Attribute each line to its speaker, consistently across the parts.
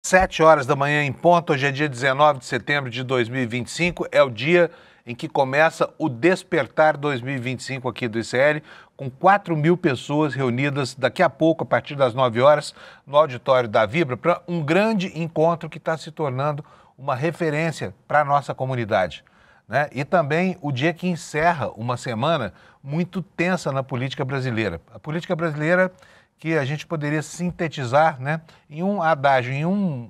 Speaker 1: 7 horas da manhã em ponto, hoje é dia 19 de setembro de 2025, é o dia em que começa o Despertar 2025 aqui do ICL, com 4.000 pessoas reunidas daqui a pouco, a partir das 9 horas, no auditório da Vibra, para um grande encontro que está se tornando uma referência para a nossa comunidade, né? E também o dia que encerra uma semana muito tensa na política brasileira. A política brasileira que a gente poderia sintetizar, né, em um adágio, em um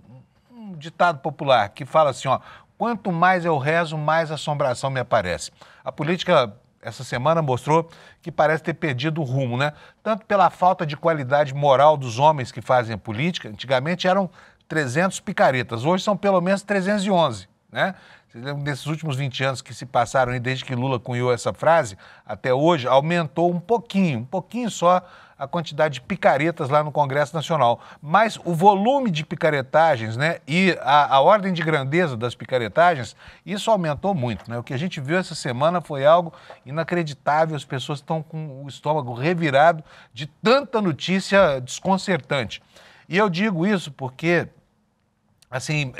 Speaker 1: ditado popular que fala assim, ó, quanto mais eu rezo, mais assombração me aparece. A política essa semana mostrou que parece ter perdido o rumo, né? Tanto pela falta de qualidade moral dos homens que fazem a política, antigamente eram 300 picaretas, hoje são pelo menos 311, né? Vocês lembram desses últimos 20 anos que se passaram aí, desde que Lula cunhou essa frase, até hoje, aumentou um pouquinho só a quantidade de picaretas lá no Congresso Nacional. Mas o volume de picaretagens, né, e a ordem de grandeza das picaretagens, isso aumentou muito, né? O que a gente viu essa semana foi algo inacreditável, as pessoas estão com o estômago revirado de tanta notícia desconcertante. E eu digo isso porque assim,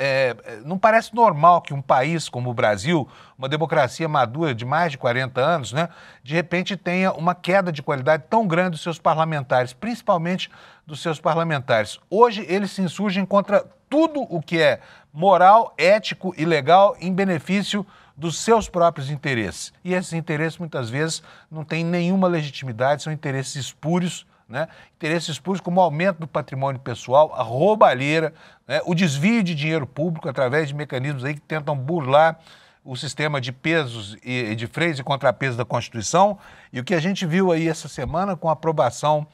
Speaker 1: não parece normal que um país como o Brasil, uma democracia madura de mais de 40 anos, né, de repente tenha uma queda de qualidade tão grande dos seus parlamentares, principalmente dos seus parlamentares. Hoje eles se insurgem contra tudo o que é moral, ético e legal em benefício dos seus próprios interesses. E esses interesses muitas vezes não têm nenhuma legitimidade, são interesses espúrios, né? Interesses espúrios como o aumento do patrimônio pessoal, a roubalheira, né? O desvio de dinheiro público através de mecanismos aí que tentam burlar o sistema de pesos e de freios e contrapesos da Constituição. E o que a gente viu aí essa semana com a aprovação,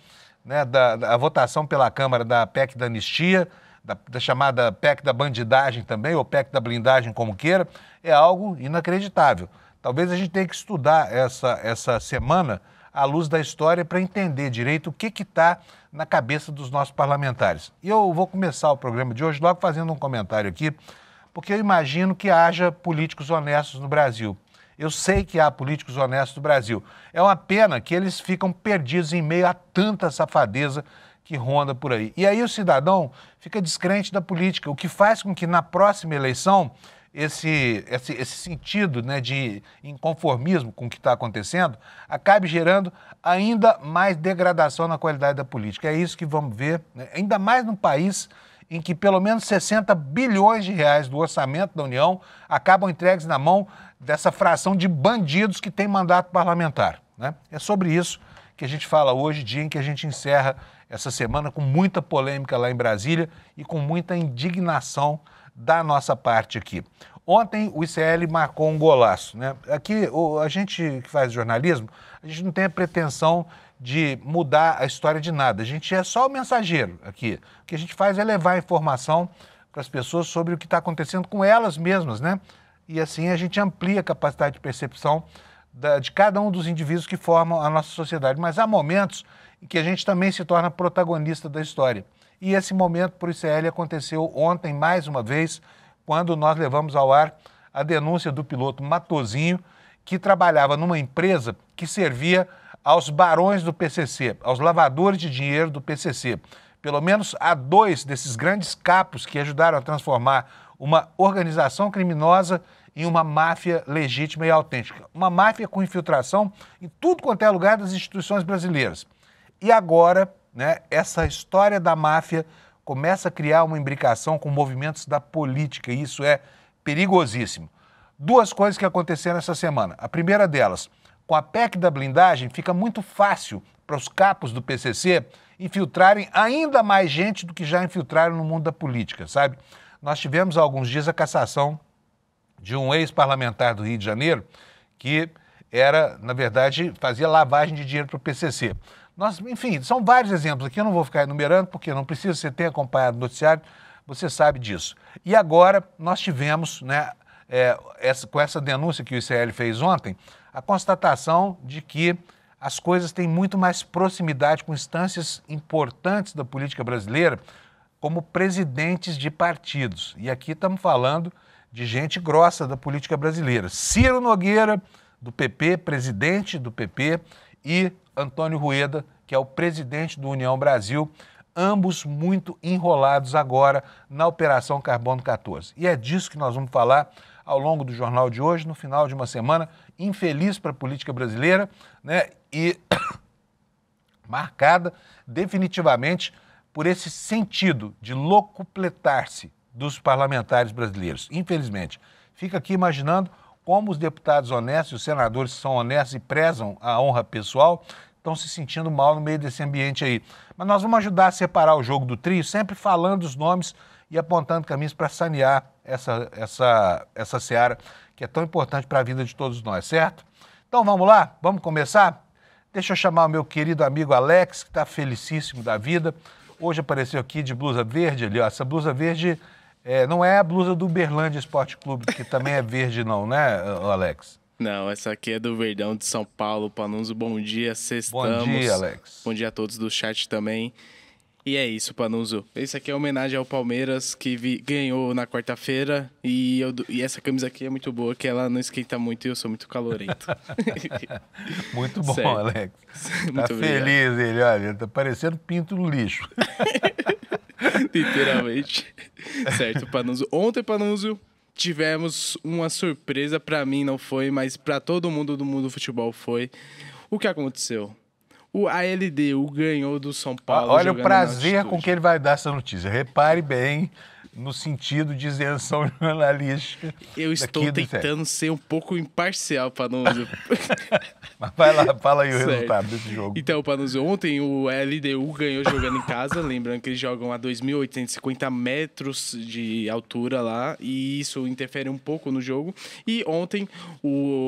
Speaker 1: né, da votação pela Câmara da PEC da anistia, da chamada PEC da bandidagem também, ou PEC da blindagem, como queira, é algo inacreditável. Talvez a gente tenha que estudar essa semana à luz da história para entender direito o que está na cabeça dos nossos parlamentares. E eu vou começar o programa de hoje logo fazendo um comentário aqui, porque eu imagino que haja políticos honestos no Brasil. Eu sei que há políticos honestos no Brasil. É uma pena que eles ficam perdidos em meio a tanta safadeza que ronda por aí. E aí o cidadão fica descrente da política, o que faz com que na próxima eleição esse sentido, né, de inconformismo com o que está acontecendo acabe gerando ainda mais degradação na qualidade da política. É isso que vamos ver, né? Ainda mais num país em que pelo menos 60 bilhões de reais do orçamento da União acabam entregues na mão dessa fração de bandidos que tem mandato parlamentar, né? É sobre isso que a gente fala hoje, dia em que a gente encerra essa semana com muita polêmica lá em Brasília e com muita indignação da nossa parte aqui. Ontem o ICL marcou um golaço, né? Aqui, a gente que faz jornalismo, a gente não tem a pretensão de mudar a história de nada. A gente é só o mensageiro aqui. O que a gente faz é levar a informação para as pessoas sobre o que está acontecendo com elas mesmas, né? E assim a gente amplia a capacidade de percepção de cada um dos indivíduos que formam a nossa sociedade. Mas há momentos em que a gente também se torna protagonista da história. E esse momento para o ICL aconteceu ontem, mais uma vez, quando nós levamos ao ar a denúncia do piloto Matosinho, que trabalhava numa empresa que servia aos barões do PCC, aos lavadores de dinheiro do PCC. Pelo menos há 2 desses grandes capos que ajudaram a transformar uma organização criminosa em uma máfia legítima e autêntica. Uma máfia com infiltração em tudo quanto é lugar das instituições brasileiras. E agora, né, essa história da máfia começa a criar uma imbricação com movimentos da política, e isso é perigosíssimo. 2 coisas que aconteceram essa semana. A primeira delas, com a PEC da blindagem, fica muito fácil para os capos do PCC infiltrarem ainda mais gente do que já infiltraram no mundo da política, sabe? Nós tivemos há alguns dias a cassação de um ex-parlamentar do Rio de Janeiro que era, na verdade, fazia lavagem de dinheiro para o PCC. Enfim, são vários exemplos aqui, eu não vou ficar enumerando, porque não precisa você ter acompanhado o noticiário, você sabe disso. E agora nós tivemos, né, com essa denúncia que o ICL fez ontem, a constatação de que as coisas têm muito mais proximidade com instâncias importantes da política brasileira, como presidentes de partidos. E aqui estamos falando de gente grossa da política brasileira. Ciro Nogueira, do PP, presidente do PP, e Antônio Rueda, que é o presidente do União Brasil, ambos muito enrolados agora na Operação Carbono 14. E é disso que nós vamos falar ao longo do jornal de hoje, no final de uma semana infeliz para a política brasileira, né? E marcada definitivamente por esse sentido de locupletar-se dos parlamentares brasileiros. Infelizmente, fica aqui imaginando como os deputados honestos, os senadores que são honestos e prezam a honra pessoal, estão se sentindo mal no meio desse ambiente aí. Mas nós vamos ajudar a separar o jogo do trio, sempre falando os nomes e apontando caminhos para sanear essa seara que é tão importante para a vida de todos nós, certo? Então vamos lá? Vamos começar? Deixa eu chamar o meu querido amigo Alex, que está felicíssimo da vida. Hoje apareceu aqui de blusa verde ali, ó. Essa blusa verde não é a blusa do Uberlândia Esporte Clube, que também é verde não, né, Alex?
Speaker 2: Não, essa aqui é do Verdão de São Paulo. Panuso, bom dia, sextamos.
Speaker 1: Bom dia, Alex.
Speaker 2: Bom dia a todos do chat também. E é isso, Panuso. Esse aqui é homenagem ao Palmeiras, que ganhou na quarta-feira. E essa camisa aqui é muito boa, que ela não esquenta muito e eu sou muito calorento.
Speaker 1: Muito bom, certo. Alex.
Speaker 2: Muito
Speaker 1: tá feliz ele, olha, tá parecendo pinto no lixo.
Speaker 2: Literalmente. Certo, Panuso. Ontem, Panuso, tivemos uma surpresa. Pra mim não foi, mas pra todo mundo do mundo do futebol foi. O que aconteceu? A LDU ganhou do São Paulo.
Speaker 1: Olha o prazer com que ele vai dar essa notícia. Repare bem no sentido de isenção jornalística.
Speaker 2: Eu estou tentando ser um pouco imparcial, Panuso.
Speaker 1: Mas vai lá, fala aí o resultado desse jogo.
Speaker 2: Então, Panuso, ontem o LDU ganhou jogando em casa. Lembrando que eles jogam a 2.850 metros de altura lá. E isso interfere um pouco no jogo. E ontem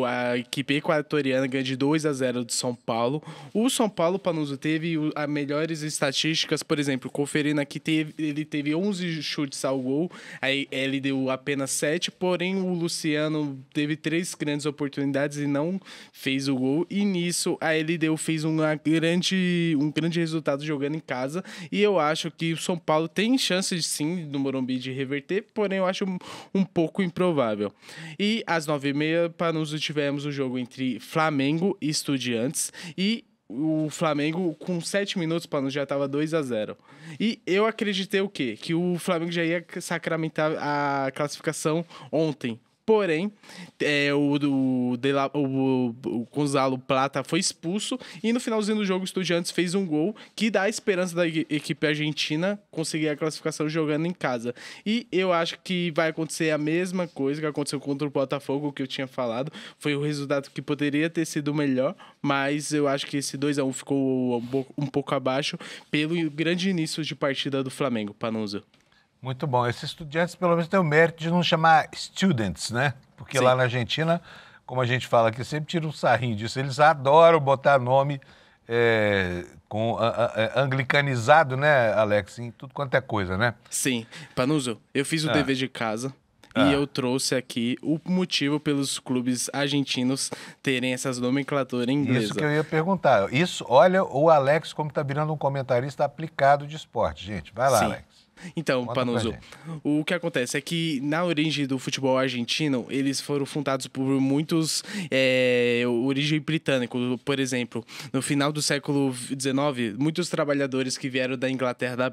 Speaker 2: a equipe equatoriana ganhou de 2-0 do São Paulo. O São Paulo, Panuso, teve as melhores estatísticas. Por exemplo, conferindo aqui, ele teve 11 chutes ao gol, aí ele deu apenas 7, porém o Luciano teve 3 grandes oportunidades e não fez o gol, e nisso a LDU fez um grande resultado jogando em casa, e eu acho que o São Paulo tem chance sim no Morumbi de reverter, porém eu acho um pouco improvável. E às 9h30, Panuso, tivemos o jogo entre Flamengo e Estudiantes, e o Flamengo, com 7 minutos, Panuso, já estava 2-0. E eu acreditei o quê? Que o Flamengo já ia sacramentar a classificação ontem. Porém, o Gonzalo Plata foi expulso e no finalzinho do jogo o Estudiantes fez um gol que dá a esperança da equipe argentina conseguir a classificação jogando em casa. E eu acho que vai acontecer a mesma coisa que aconteceu contra o Botafogo, que eu tinha falado. Foi o resultado que poderia ter sido melhor, mas eu acho que esse 2-1 ficou um pouco abaixo pelo grande início de partida do Flamengo, Panuso.
Speaker 1: Muito bom. Esses Estudiantes, pelo menos, têm o mérito de não chamar students, né? Porque sim, lá na Argentina, como a gente fala aqui, sempre tira um sarrinho disso. Eles adoram botar nome anglicanizado, né, Alex? Em tudo quanto é coisa, né?
Speaker 2: Sim. Panuso, eu fiz o dever de casa. E eu trouxe aqui o motivo pelos clubes argentinos terem essas nomenclaturas inglesas.
Speaker 1: Isso que eu ia perguntar. Isso, olha, o Alex como está virando um comentarista aplicado de esporte, gente. Vai lá, sim, Alex.
Speaker 2: Então, Panuso, o que acontece é que na origem do futebol argentino, eles foram fundados por muitos origem britânica. Por exemplo, no final do século XIX, muitos trabalhadores que vieram da Inglaterra,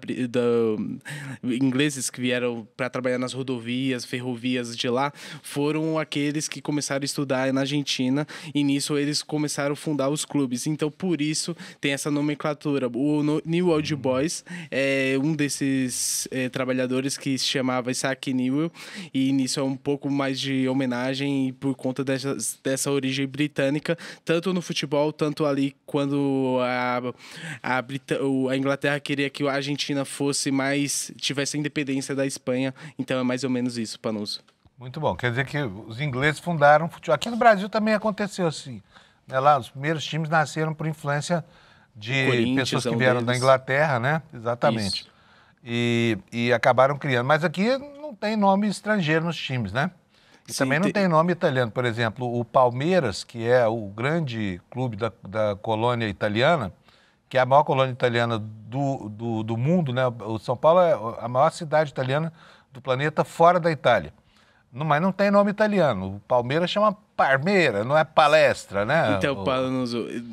Speaker 2: ingleses que vieram para trabalhar nas rodovias, ferrovias de lá, foram aqueles que começaram a estudar na Argentina e nisso eles começaram a fundar os clubes. Então, por isso, tem essa nomenclatura. O New Old Boys é um desses trabalhadores que se chamava Isaac Newell, e nisso é um pouco mais de homenagem por conta dessa origem britânica, tanto no futebol, tanto ali quando a Inglaterra queria que a Argentina tivesse a independência da Espanha, então é mais ou menos isso, Panuso.
Speaker 1: Muito bom, quer dizer que os ingleses fundaram futebol. Aqui no Brasil também aconteceu assim, né? Lá os primeiros times nasceram por influência de pessoas que vieram da Inglaterra, né? Exatamente. Isso. E acabaram criando. Mas aqui não tem nome estrangeiro nos times, né? E sim, também não tem nome italiano. Por exemplo, o Palmeiras, que é o grande clube da colônia italiana, que é a maior colônia italiana do mundo, né? O São Paulo é a maior cidade italiana do planeta fora da Itália. Mas não tem nome italiano. O Palmeiras chama Parmeira, não é palestra, né?
Speaker 2: Então,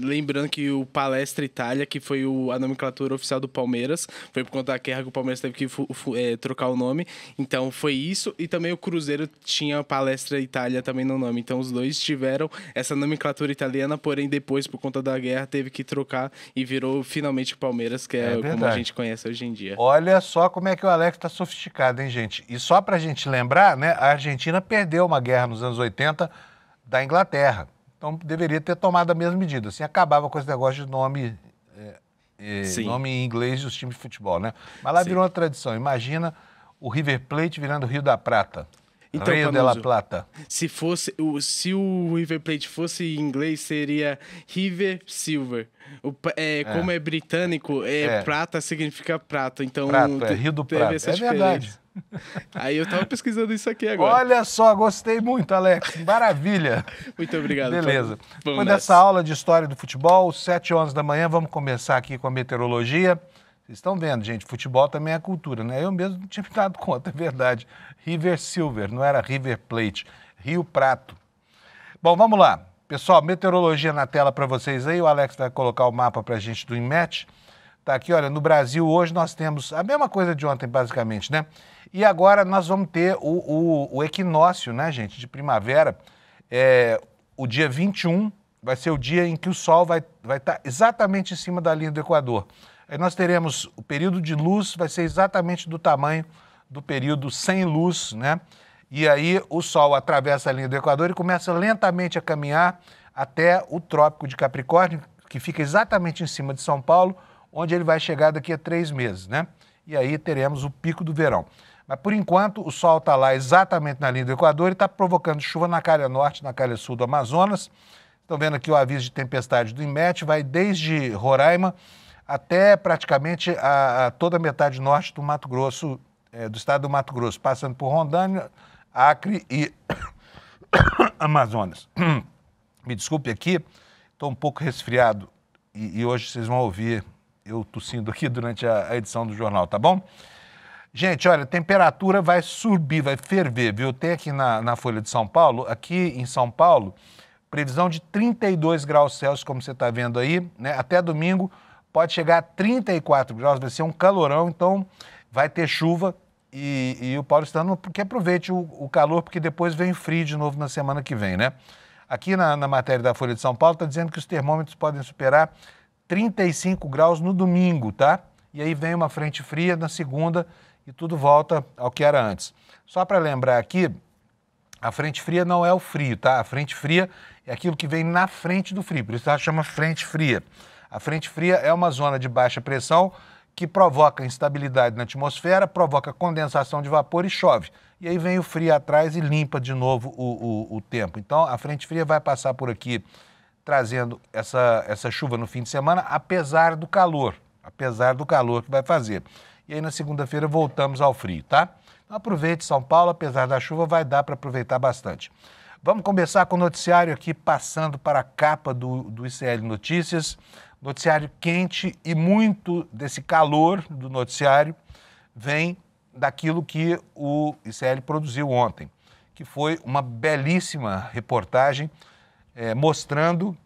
Speaker 2: lembrando que o Palestra Itália, que foi a nomenclatura oficial do Palmeiras, foi por conta da guerra que o Palmeiras teve que trocar o nome. Então, foi isso. E também o Cruzeiro tinha Palestra Itália também no nome. Então, os dois tiveram essa nomenclatura italiana, porém, depois, por conta da guerra, teve que trocar e virou finalmente o Palmeiras, que é como a gente conhece hoje em dia.
Speaker 1: Olha só como é que o Alex tá sofisticado, hein, gente? E só pra gente lembrar, né, a Argentina perdeu uma guerra nos anos 80 da Inglaterra. Então, deveria ter tomado a mesma medida. Assim, acabava com esse negócio de nome em inglês dos times de futebol, né? Mas lá virou uma tradição. Imagina o River Plate virando Rio da Prata.
Speaker 2: Então,
Speaker 1: Rio de la Plata.
Speaker 2: Se o River Plate fosse em inglês, seria River Silver. Como é britânico, prata significa prata. Então,
Speaker 1: Prato, Rio do Prata. É verdade.
Speaker 2: Aí eu tava pesquisando isso aqui agora.
Speaker 1: Olha só, gostei muito, Alex. Maravilha.
Speaker 2: Muito obrigado.
Speaker 1: Beleza. Depois dessa aula de história do futebol, 7h11 da manhã, vamos começar aqui com a meteorologia. Vocês estão vendo, gente, futebol também é cultura, né? Eu mesmo não tinha me dado conta, é verdade. River Silver, não era River Plate, Rio Prato. Bom, vamos lá. Pessoal, meteorologia na tela para vocês aí. O Alex vai colocar o mapa para a gente do INMET. Tá aqui, olha, no Brasil hoje nós temos a mesma coisa de ontem, basicamente, né? E agora nós vamos ter o equinócio, né, gente, de primavera. O dia 21 vai ser o dia em que o Sol vai estar exatamente em cima da linha do Equador. Aí nós teremos o período de luz, vai ser exatamente do tamanho do período sem luz, né? E aí o Sol atravessa a linha do Equador e começa lentamente a caminhar até o Trópico de Capricórnio, que fica exatamente em cima de São Paulo, onde ele vai chegar daqui a 3 meses, né? E aí teremos o pico do verão. Mas, por enquanto, o Sol está lá exatamente na linha do Equador e está provocando chuva na calha norte, na calha sul do Amazonas. Estão vendo aqui o aviso de tempestade do INMET, vai desde Roraima até praticamente toda a metade norte do Mato Grosso, do estado do Mato Grosso, passando por Rondônia, Acre e Amazonas. Me desculpe aqui, estou um pouco resfriado e hoje vocês vão ouvir eu tossindo aqui durante a edição do jornal, tá bom? Gente, olha, a temperatura vai subir, vai ferver, viu? Tem aqui na Folha de São Paulo, aqui em São Paulo, previsão de 32 graus Celsius, como você está vendo aí, né? Até domingo pode chegar a 34 graus, vai ser um calorão, então vai ter chuva e o paulistano que aproveite o calor, porque depois vem frio de novo na semana que vem, né? Aqui na matéria da Folha de São Paulo está dizendo que os termômetros podem superar 35 graus no domingo, tá? E aí vem uma frente fria na segunda e tudo volta ao que era antes. Só para lembrar aqui, a frente fria não é o frio, tá? A frente fria é aquilo que vem na frente do frio, por isso ela chama frente fria. A frente fria é uma zona de baixa pressão que provoca instabilidade na atmosfera, provoca condensação de vapor e chove. E aí vem o frio atrás e limpa de novo o tempo. Então, a frente fria vai passar por aqui trazendo essa chuva no fim de semana, apesar do calor que vai fazer. E aí na segunda-feira voltamos ao frio, tá? Então aproveite São Paulo, apesar da chuva, vai dar para aproveitar bastante. Vamos começar com o noticiário aqui, passando para a capa do ICL Notícias. Noticiário quente e muito desse calor do noticiário vem daquilo que o ICL produziu ontem, que foi uma belíssima reportagem mostrando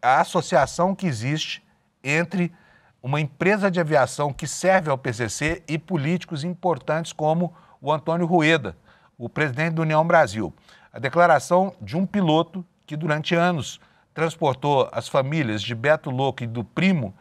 Speaker 1: a associação que existe entre uma empresa de aviação que serve ao PCC e políticos importantes como o Antônio Rueda, o presidente da União Brasil. A declaração de um piloto que durante anos transportou as famílias de Beto Louco e do Primo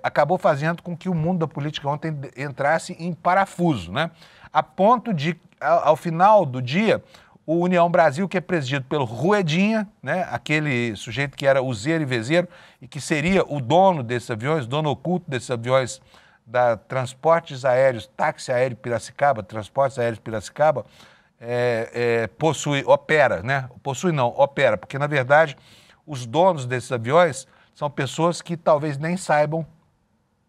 Speaker 1: acabou fazendo com que o mundo da política ontem entrasse em parafuso, né? A ponto de, ao final do dia, o União Brasil, que é presidido pelo Ruedinha, né, aquele sujeito que era useiro e vezeiro e que seria o dono desses aviões, dono oculto desses aviões da Transportes Aéreos, Táxi Aéreo Piracicaba, Transportes Aéreos Piracicaba, opera, porque na verdade os donos desses aviões são pessoas que talvez nem saibam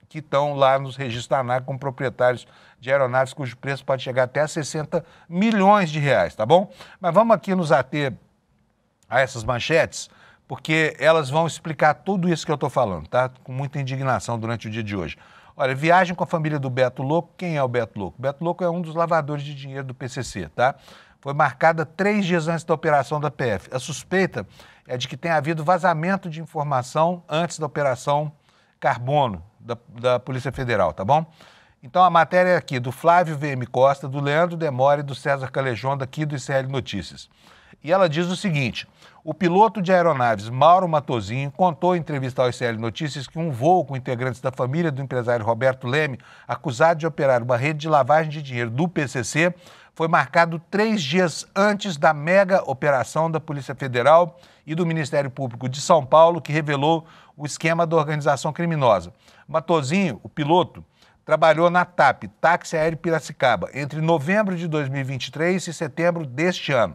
Speaker 1: que estão lá nos registros da ANAC como proprietários de aeronaves cujo preço pode chegar até a 60 milhões de reais, tá bom? Mas vamos aqui nos ater a essas manchetes, porque elas vão explicar tudo isso que eu estou falando, tá? Com muita indignação durante o dia de hoje. Olha, viagem com a família do Beto Louco. Quem é o Beto Louco? Beto Louco é um dos lavadores de dinheiro do PCC, tá? foi marcada 3 dias antes da operação da PF. A suspeita é de que tenha havido vazamento de informação antes da Operação Carbono da Polícia Federal, tá bom? Então a matéria é aqui do Flávio VM Costa, do Leandro Demore e do César Calejon, daqui do ICL Notícias. E ela diz o seguinte: o piloto de aeronaves Mauro Matosinho contou em entrevista ao ICL Notícias que um voo com integrantes da família do empresário Roberto Leme, acusado de operar uma rede de lavagem de dinheiro do PCC, foi marcado 3 dias antes da mega operação da Polícia Federal e do Ministério Público de São Paulo, que revelou o esquema da organização criminosa. Matosinho, o piloto, trabalhou na TAP, Táxi Aéreo Piracicaba, entre novembro de 2023 e setembro deste ano.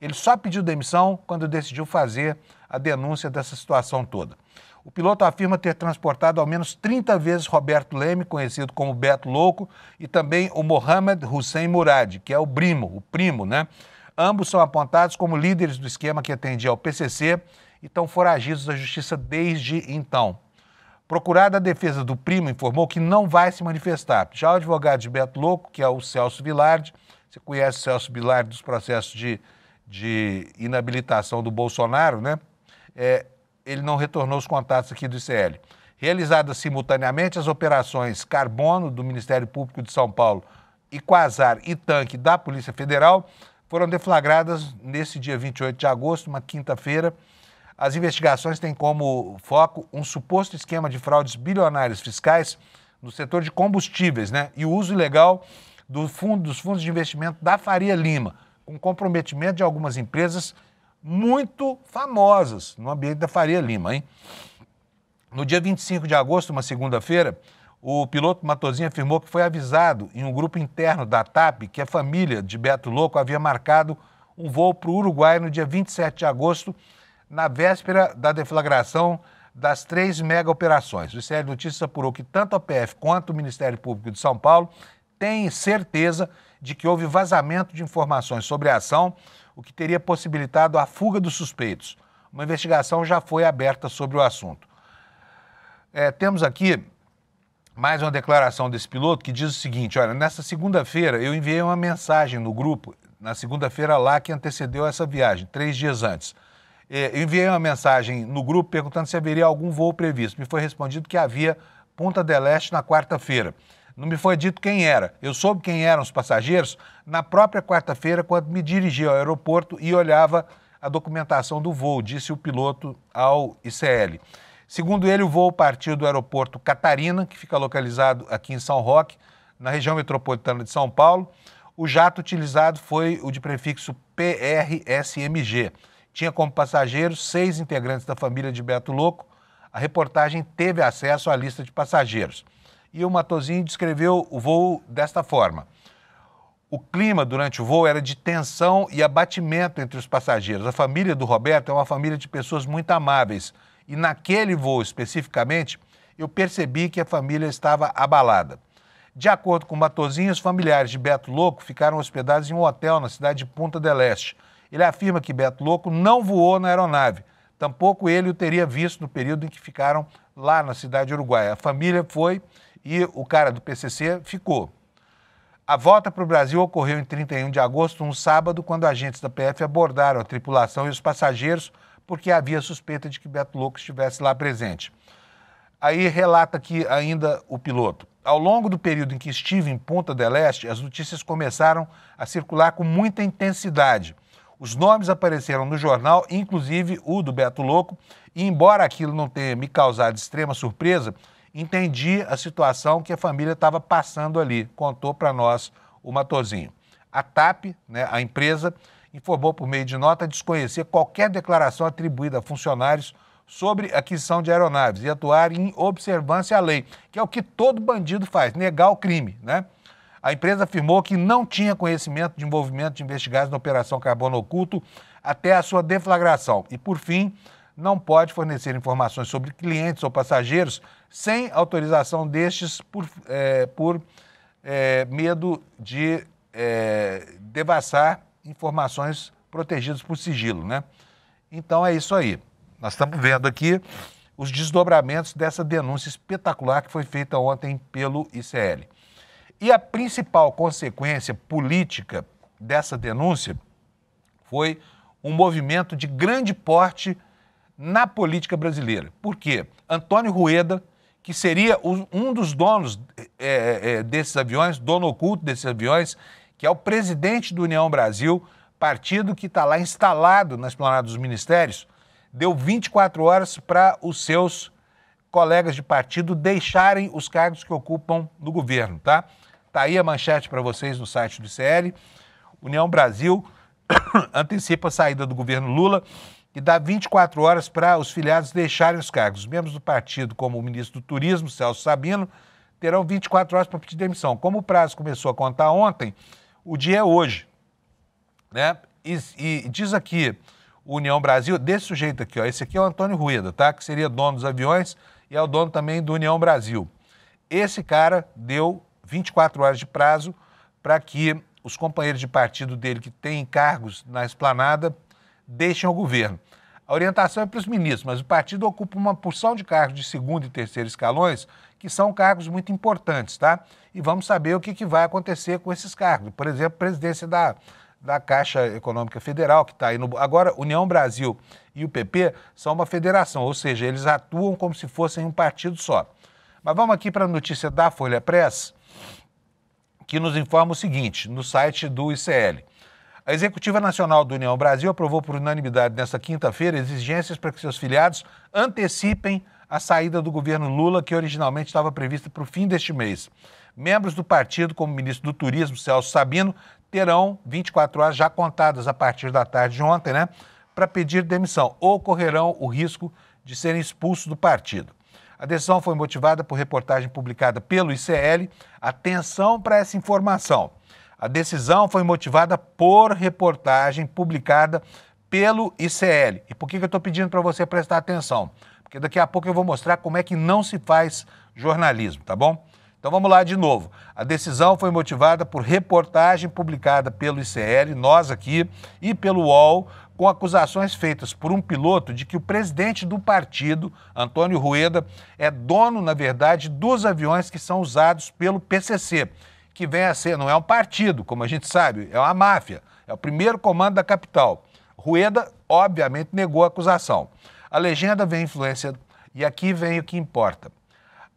Speaker 1: Ele só pediu demissão quando decidiu fazer a denúncia dessa situação toda. O piloto afirma ter transportado ao menos 30 vezes Roberto Leme, conhecido como Beto Louco, e também o Mohamed Hussein Murad, que é o primo, né? Ambos são apontados como líderes do esquema que atendia ao PCC e estão foragidos da justiça desde então. Procurado, a defesa do primo informou que não vai se manifestar. Já o advogado de Beto Louco, que é o Celso Vilardi, você conhece o Celso Vilardi dos processos de inabilitação do Bolsonaro, né? Ele não retornou os contatos aqui do ICL. Realizadas simultaneamente as operações Carbono, do Ministério Público de São Paulo, e Quasar e Tanque, da Polícia Federal, foram deflagradas nesse dia 28 de agosto, uma quinta-feira. As investigações têm como foco um suposto esquema de fraudes bilionárias fiscais no setor de combustíveis, né? E o uso ilegal dos fundos de investimento da Faria Lima, com comprometimento de algumas empresas muito famosas no ambiente da Faria Lima, hein? No dia 25 de agosto, uma segunda-feira, o piloto Matosinho afirmou que foi avisado em um grupo interno da TAP que a família de Beto Louco havia marcado um voo para o Uruguai no dia 27 de agosto, na véspera da deflagração das 3 mega operações. O ICL Notícias apurou que tanto a PF quanto o Ministério Público de São Paulo têm certeza de que houve vazamento de informações sobre a ação, o que teria possibilitado a fuga dos suspeitos. Uma investigação já foi aberta sobre o assunto. Temos aqui mais uma declaração desse piloto que diz o seguinte: olha, nessa segunda-feira eu enviei uma mensagem no grupo, na segunda-feira lá que antecedeu essa viagem, 3 dias antes. Eu enviei uma mensagem no grupo perguntando se haveria algum voo previsto. Me foi respondido que havia Punta del Este na quarta-feira. Não me foi dito quem era. Eu soube quem eram os passageiros na própria quarta-feira, quando me dirigi ao aeroporto e olhava a documentação do voo, disse o piloto ao ICL. Segundo ele, o voo partiu do aeroporto Catarina, que fica localizado aqui em São Roque, na região metropolitana de São Paulo. O jato utilizado foi o de prefixo PRSMG. Tinha como passageiros 6 integrantes da família de Beto Louco. A reportagem teve acesso à lista de passageiros. E o Matosinho descreveu o voo desta forma: o clima durante o voo era de tensão e abatimento entre os passageiros. A família do Roberto é uma família de pessoas muito amáveis. E naquele voo especificamente, eu percebi que a família estava abalada. De acordo com o Matosinho, os familiares de Beto Louco ficaram hospedados em um hotel na cidade de Punta del Este. Ele afirma que Beto Louco não voou na aeronave. Tampouco ele o teria visto no período em que ficaram lá na cidade uruguaia. A família foi e o cara do PCC ficou. A volta para o Brasil ocorreu em 31 de agosto, um sábado, quando agentes da PF abordaram a tripulação e os passageiros, porque havia suspeita de que Beto Louco estivesse lá presente. Aí relata aqui ainda o piloto: ao longo do período em que estive em Punta del Este, as notícias começaram a circular com muita intensidade. Os nomes apareceram no jornal, inclusive o do Beto Louco, e embora aquilo não tenha me causado extrema surpresa, entendi a situação que a família estava passando ali, contou para nós o Matosinho. A TAP, né, a empresa, informou por meio de nota desconhecer qualquer declaração atribuída a funcionários sobre aquisição de aeronaves e atuar em observância à lei, que é o que todo bandido faz, negar o crime, né? A empresa afirmou que não tinha conhecimento de envolvimento de investigados na Operação Carbono Oculto até a sua deflagração e, por fim, não pode fornecer informações sobre clientes ou passageiros sem autorização destes por medo de devassar informações protegidas por sigilo, né? Então é isso aí. Nós estamos vendo aqui os desdobramentos dessa denúncia espetacular que foi feita ontem pelo ICL. E a principal consequência política dessa denúncia Foi um movimento de grande porte na política brasileira. Por quê? Antônio Rueda, que seria um dos donos desses aviões, dono oculto desses aviões, que é o presidente do União Brasil, partido que está lá instalado na esplanada dos ministérios, deu 24 horas para os seus colegas de partido deixarem os cargos que ocupam no governo, tá? Tá aí a manchete para vocês no site do ICL. União Brasil antecipa a saída do governo Lula e dá 24 horas para os filiados deixarem os cargos. Os membros do partido, como o ministro do Turismo, Celso Sabino, terão 24 horas para pedir demissão. Como o prazo começou a contar ontem, o dia é hoje, né? E diz aqui, União Brasil, desse sujeito aqui, ó, esse aqui é o Antônio Rueda, tá? Que seria dono dos aviões e é o dono também do União Brasil. Esse cara deu 24 horas de prazo para que os companheiros de partido dele que têm cargos na esplanada deixem o governo. A orientação é para os ministros, mas o partido ocupa uma porção de cargos de segundo e terceiro escalões que são cargos muito importantes, tá? E vamos saber o que vai acontecer com esses cargos. Por exemplo, presidência da Caixa Econômica Federal, que está aí no... Agora, União Brasil e o PP são uma federação, ou seja, eles atuam como se fossem um partido só. Mas vamos aqui para a notícia da Folha Press, que nos informa o seguinte, no site do ICL. A Executiva Nacional do União Brasil aprovou por unanimidade nesta quinta-feira exigências para que seus filiados antecipem a saída do governo Lula, que originalmente estava prevista para o fim deste mês. Membros do partido, como o ministro do Turismo, Celso Sabino, terão 24 horas já contadas a partir da tarde de ontem, né, para pedir demissão, ou correrão o risco de serem expulsos do partido. A decisão foi motivada por reportagem publicada pelo ICL. Atenção para essa informação. A decisão foi motivada por reportagem publicada pelo ICL. E por que eu estou pedindo para você prestar atenção? Porque daqui a pouco eu vou mostrar como é que não se faz jornalismo, tá bom? Então vamos lá de novo. A decisão foi motivada por reportagem publicada pelo ICL, nós aqui, e pelo UOL, com acusações feitas por um piloto de que o presidente do partido, Antônio Rueda, é dono, na verdade, dos aviões que são usados pelo PCC, que vem a ser, não é um partido, como a gente sabe, é uma máfia, é o primeiro comando da capital. Rueda, obviamente, negou a acusação. A legenda vê influência, e aqui vem o que importa.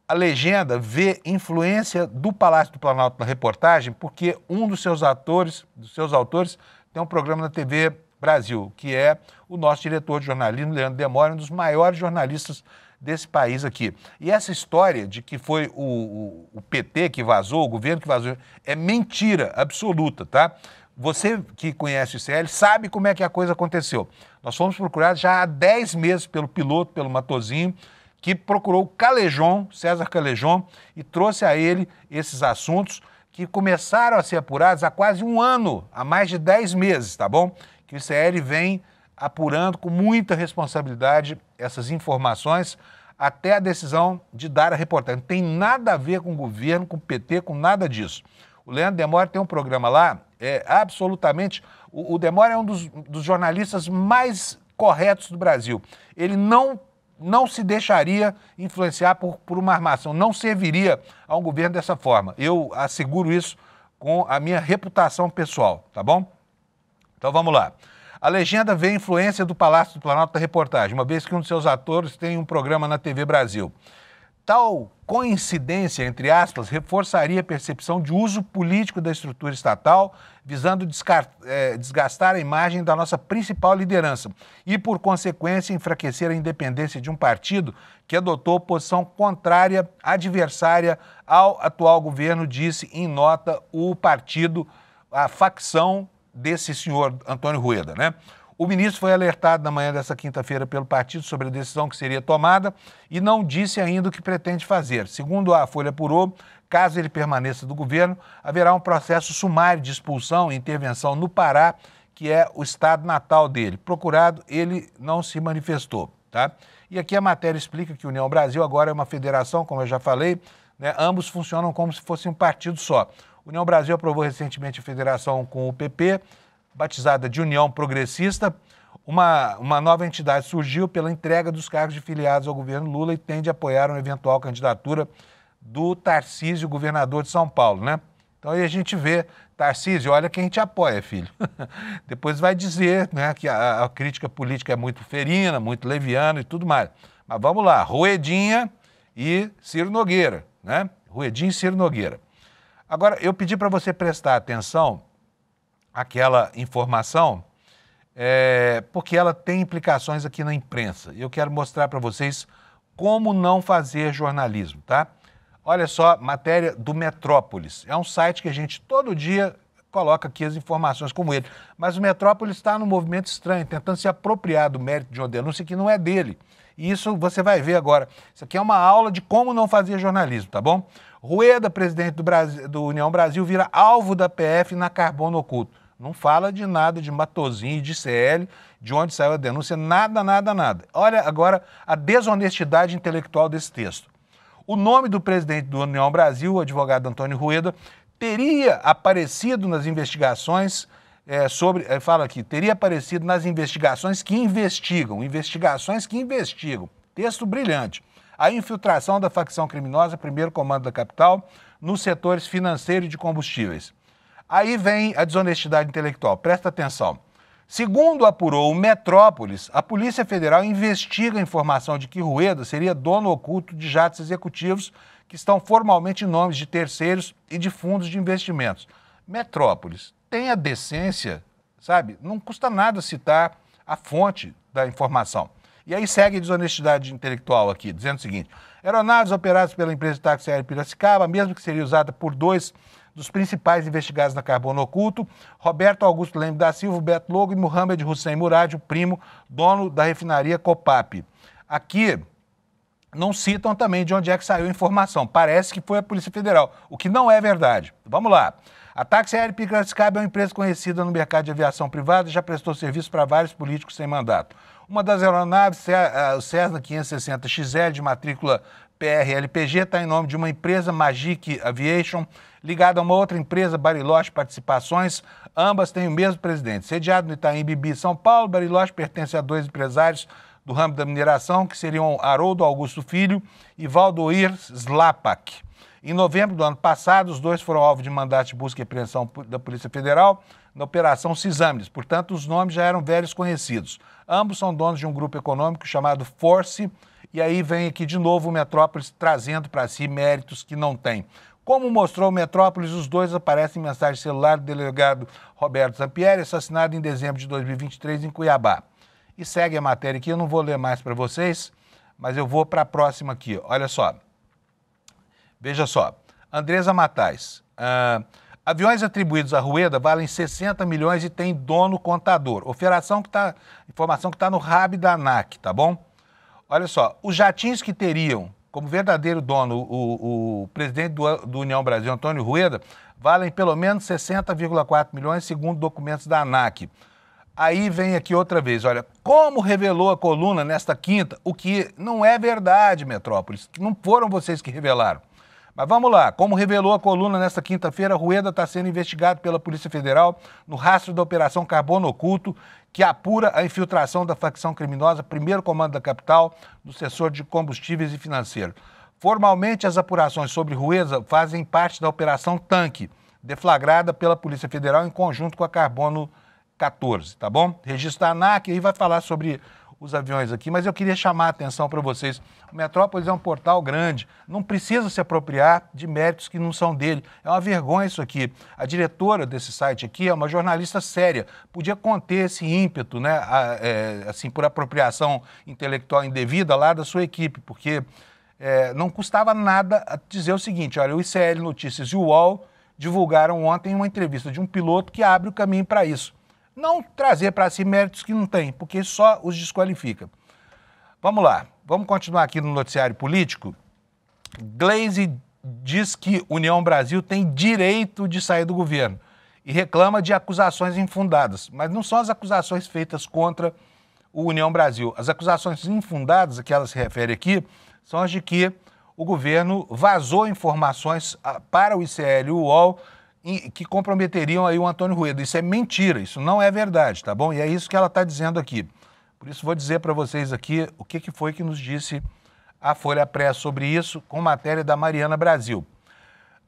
Speaker 1: A legenda vê influência do Palácio do Planalto na reportagem, porque um dos seus autores tem um programa na TV Brasil, que é o nosso diretor de jornalismo, Leandro Demore, um dos maiores jornalistas desse país aqui. E essa história de que foi o PT que vazou, o governo que vazou, é mentira absoluta, tá? Você que conhece o ICL sabe como é que a coisa aconteceu. Nós fomos procurados já há 10 meses pelo piloto, pelo Matosinho, que procurou o Calejon, César Calejon, e trouxe a ele esses assuntos que começaram a ser apurados há quase um ano, há mais de 10 meses, tá bom? Que o ICL vem apurando com muita responsabilidade essas informações até a decisão de dar a reportagem. Não tem nada a ver com o governo, com o PT, com nada disso. O Leandro Demore tem um programa lá, absolutamente... O Demore é um dos jornalistas mais corretos do Brasil. Ele não se deixaria influenciar por uma armação, não serviria a um governo dessa forma. Eu asseguro isso com a minha reputação pessoal, tá bom? Então vamos lá. A legenda vê a influência do Palácio do Planalto da reportagem, uma vez que um dos seus atores tem um programa na TV Brasil. Tal coincidência, entre aspas, reforçaria a percepção de uso político da estrutura estatal, visando desgastar a imagem da nossa principal liderança e, por consequência, enfraquecer a independência de um partido que adotou posição contrária, adversária ao atual governo, disse em nota o partido, a facção desse senhor Antônio Rueda, né? O ministro foi alertado na manhã dessa quinta-feira pelo partido sobre a decisão que seria tomada e não disse ainda o que pretende fazer. Segundo a Folha apurou, caso ele permaneça do governo, haverá um processo sumário de expulsão e intervenção no Pará, que é o estado natal dele. Procurado, ele não se manifestou, tá? E aqui a matéria explica que a União Brasil agora é uma federação, como eu já falei, né? Ambos funcionam como se fosse um partido só. A União Brasil aprovou recentemente a federação com o PP, batizada de União Progressista. Uma nova entidade surgiu pela entrega dos cargos de filiados ao governo Lula e tende a apoiar uma eventual candidatura do Tarcísio, governador de São Paulo, né? Então aí a gente vê, Tarcísio, olha quem te apoia, filho. Depois vai dizer, né, que a crítica política é muito ferina, muito leviana e tudo mais. Mas vamos lá, Ruedinha e Ciro Nogueira, né? Ruedinha e Ciro Nogueira. Agora, eu pedi para você prestar atenção àquela informação, porque ela tem implicações aqui na imprensa. Eu quero mostrar para vocês como não fazer jornalismo, tá? Olha só, matéria do Metrópolis. É um site que a gente todo dia coloca aqui as informações como ele. Mas o Metrópolis está num movimento estranho, tentando se apropriar do mérito de uma denúncia que não é dele. E isso você vai ver agora. Isso aqui é uma aula de como não fazer jornalismo, tá bom? Rueda, presidente do União Brasil, vira alvo da PF na Carbono Oculto. Não fala de nada de Matosinho, de CL, de onde saiu a denúncia, nada, nada, nada. Olha agora a desonestidade intelectual desse texto. O nome do presidente do União Brasil, o advogado Antônio Rueda, teria aparecido nas investigações fala aqui, teria aparecido nas investigações que investigam. Texto brilhante. A infiltração da facção criminosa, primeiro comando da capital, nos setores financeiro e de combustíveis. Aí vem a desonestidade intelectual, presta atenção. Segundo apurou o Metrópolis, a Polícia Federal investiga a informação de que Rueda seria dono oculto de jatos executivos que estão formalmente em nomes de terceiros e de fundos de investimentos. Metrópolis, tenha decência, sabe? Não custa nada citar a fonte da informação. E aí segue a desonestidade intelectual aqui, dizendo o seguinte: aeronaves operadas pela empresa de táxi aéreo Piracicaba, mesmo que seria usada por dois dos principais investigados na Carbono Oculto, Roberto Augusto Leme da Silva, Beto Logo e Mohamed Hussein Murad, o primo, dono da refinaria Copap. Aqui não citam também de onde é que saiu a informação. Parece que foi a Polícia Federal, o que não é verdade. Vamos lá. A Táxi Aéreo Piracicaba é uma empresa conhecida no mercado de aviação privada e já prestou serviço para vários políticos sem mandato. Uma das aeronaves, o Cessna 560XL, de matrícula PRLPG, está em nome de uma empresa, Magic Aviation, ligada a uma outra empresa, Bariloche Participações. Ambas têm o mesmo presidente. Sediado no Itaim Bibi, São Paulo, Bariloche pertence a dois empresários do ramo da mineração, que seriam Haroldo Augusto Filho e Valdoir Slapak. Em novembro do ano passado, os dois foram alvo de mandato de busca e apreensão da Polícia Federal na Operação Cisâmenes. Portanto, os nomes já eram velhos conhecidos. Ambos são donos de um grupo econômico chamado Force, e aí vem aqui de novo o Metrópolis trazendo para si méritos que não tem. Como mostrou o Metrópolis, os dois aparecem em mensagem celular do delegado Roberto Zampieri, assassinado em dezembro de 2023 em Cuiabá. E segue a matéria aqui, eu não vou ler mais para vocês, mas eu vou para a próxima aqui. Olha só. Veja só. Andresa Matais. Aviões atribuídos a Rueda valem 60 milhões e tem dono contador. Informação que está no RAB da ANAC, tá bom? Olha só. Os jatinhos que teriam como verdadeiro dono o presidente do União Brasil, Antônio Rueda, valem pelo menos 60,4 milhões, segundo documentos da ANAC. Aí vem aqui outra vez, olha, como revelou a coluna nesta quinta, o que não é verdade, Metrópolis, não foram vocês que revelaram. Mas vamos lá, como revelou a coluna nesta quinta-feira, Rueda está sendo investigado pela Polícia Federal no rastro da Operação Carbono Oculto, que apura a infiltração da facção criminosa, primeiro comando da capital, no setor de combustíveis e financeiro. Formalmente, as apurações sobre Rueda fazem parte da Operação Tanque, deflagrada pela Polícia Federal em conjunto com a Carbono 14, tá bom? Registro da ANAC, aí vai falar sobre os aviões aqui, mas eu queria chamar a atenção para vocês. O Metrópolis é um portal grande, não precisa se apropriar de méritos que não são dele. É uma vergonha isso aqui. A diretora desse site aqui é uma jornalista séria, podia conter esse ímpeto, né, assim, por apropriação intelectual indevida lá da sua equipe, porque não custava nada dizer o seguinte, olha, o ICL Notícias e o UOL divulgaram ontem uma entrevista de um piloto que abre o caminho para isso. Não trazer para si méritos que não tem, porque só os desqualifica. Vamos lá, vamos continuar aqui no noticiário político. Glaze diz que União Brasil tem direito de sair do governo e reclama de acusações infundadas, mas não são as acusações feitas contra o União Brasil. As acusações infundadas, a que ela se refere aqui, são as de que o governo vazou informações para o ICL e o UOL que comprometeriam aí o Antônio Rueda. Isso é mentira, isso não é verdade, tá bom? E é isso que ela está dizendo aqui. Por isso vou dizer para vocês aqui o que foi que nos disse a Folha Press sobre isso, com matéria da Mariana Brasil.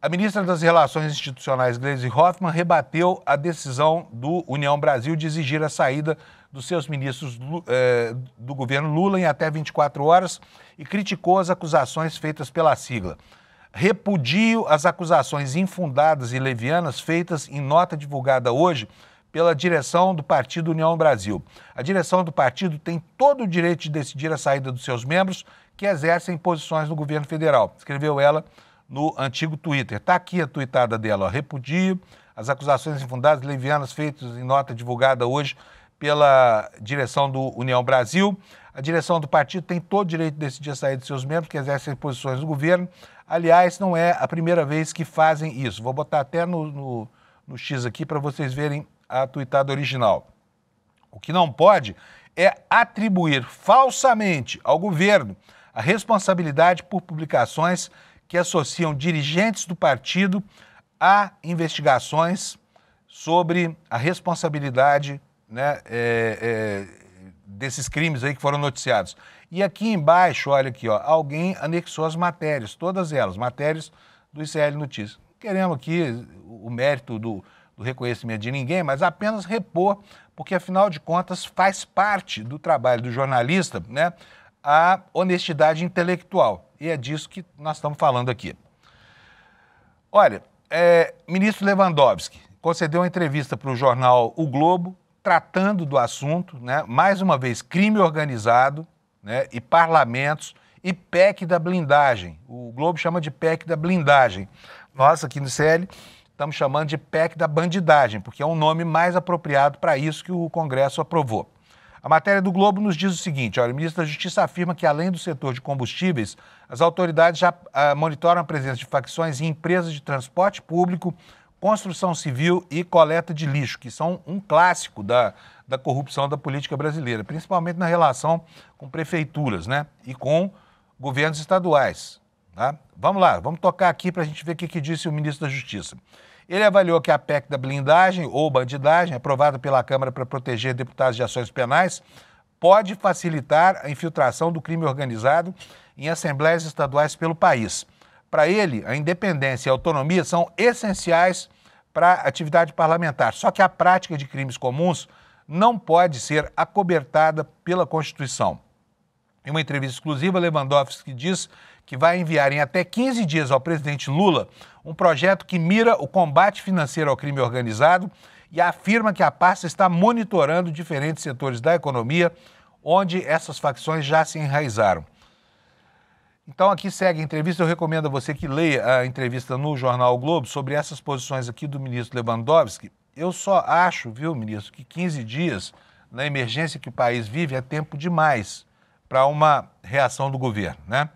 Speaker 1: A ministra das Relações Institucionais, Gleisi Hoffmann, rebateu a decisão do União Brasil de exigir a saída dos seus ministros do governo Lula em até 24 horas e criticou as acusações feitas pela sigla. Repudio as acusações infundadas e levianas feitas em nota divulgada hoje pela direção do Partido União Brasil. A direção do partido tem todo o direito de decidir a saída dos seus membros que exercem posições no governo federal, escreveu ela no antigo Twitter. Está aqui a tuitada dela, ó. Repudio as acusações infundadas e levianas feitas em nota divulgada hoje pela direção do União Brasil. A direção do partido tem todo o direito de decidir a saída de seus membros que exercem posições no governo. Aliás, não é a primeira vez que fazem isso. Vou botar até no X aqui para vocês verem a tuitada original. O que não pode é atribuir falsamente ao governo a responsabilidade por publicações que associam dirigentes do partido a investigações sobre a responsabilidade, né, desses crimes aí que foram noticiados. E aqui embaixo, olha aqui, ó, alguém anexou as matérias, todas elas, matérias do ICL Notícias. Não queremos aqui o mérito do reconhecimento de ninguém, mas apenas repor, porque afinal de contas faz parte do trabalho do jornalista, né, a honestidade intelectual. E é disso que nós estamos falando aqui. Olha, ministro Lewandowski concedeu uma entrevista para o jornal O Globo, tratando do assunto, né, mais uma vez, crime organizado, né, e parlamentos e PEC da blindagem. O Globo chama de PEC da blindagem. Nós aqui no CL estamos chamando de PEC da bandidagem, porque é um nome mais apropriado para isso que o Congresso aprovou. A matéria do Globo nos diz o seguinte, olha, o ministro da Justiça afirma que, além do setor de combustíveis, as autoridades já monitoram a presença de facções em empresas de transporte público, construção civil e coleta de lixo, que são um clássico da corrupção da política brasileira, principalmente na relação com prefeituras, né, e com governos estaduais. Tá? Vamos lá, vamos tocar aqui para a gente ver o que disse o ministro da Justiça. Ele avaliou que a PEC da blindagem ou bandidagem, aprovada pela Câmara para proteger deputados de ações penais, pode facilitar a infiltração do crime organizado em assembleias estaduais pelo país. Para ele, a independência e a autonomia são essenciais para a atividade parlamentar. Só que a prática de crimes comuns não pode ser acobertada pela Constituição. Em uma entrevista exclusiva, Lewandowski diz que vai enviar em até 15 dias ao presidente Lula um projeto que mira o combate financeiro ao crime organizado e afirma que a pasta está monitorando diferentes setores da economia onde essas facções já se enraizaram. Então aqui segue a entrevista, eu recomendo a você que leia a entrevista no jornal o Globo sobre essas posições aqui do ministro Lewandowski. Eu só acho, viu, ministro, que 15 dias na emergência que o país vive é tempo demais para uma reação do governo, né?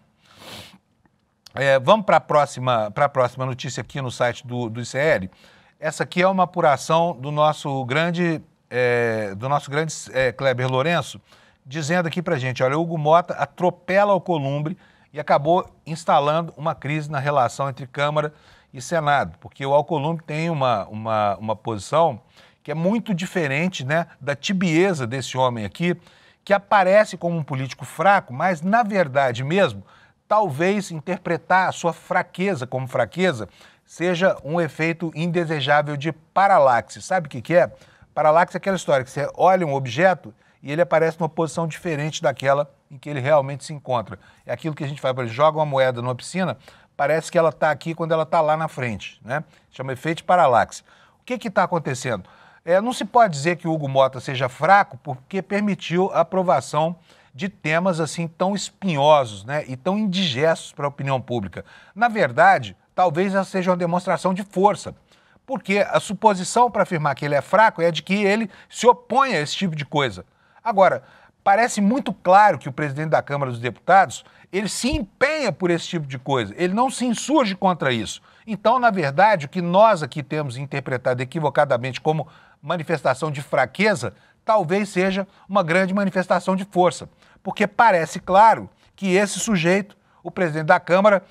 Speaker 1: Vamos para a próxima notícia aqui no site do ICL. Essa aqui é uma apuração do nosso grande Kleber Lourenço, dizendo aqui para a gente, olha, Hugo Mota atropela Alcolumbre e acabou instalando uma crise na relação entre Câmara e Senado, porque o Alcolumbre tem uma posição que é muito diferente, né, da tibieza desse homem aqui, que aparece como um político fraco, mas, na verdade mesmo, talvez interpretar a sua fraqueza como fraqueza seja um efeito indesejável de paralaxe. Sabe o que é? Paralaxe é aquela história que você olha um objeto e ele aparece numa posição diferente daquela em que ele realmente se encontra. É aquilo que a gente faz, por exemplo, joga uma moeda numa piscina, parece que ela está aqui quando ela está lá na frente, né? Chama efeito de paralaxe. O que está acontecendo? Não se pode dizer que o Hugo Mota seja fraco porque permitiu a aprovação de temas assim tão espinhosos, né, e tão indigestos para a opinião pública. Na verdade, talvez essa seja uma demonstração de força, porque a suposição para afirmar que ele é fraco é de que ele se opõe a esse tipo de coisa. Agora, parece muito claro que o presidente da Câmara dos Deputados, ele se empenha por esse tipo de coisa, ele não se insurge contra isso. Então, na verdade, o que nós aqui temos interpretado equivocadamente como manifestação de fraqueza, talvez seja uma grande manifestação de força, porque parece claro que esse sujeito, o presidente da Câmara,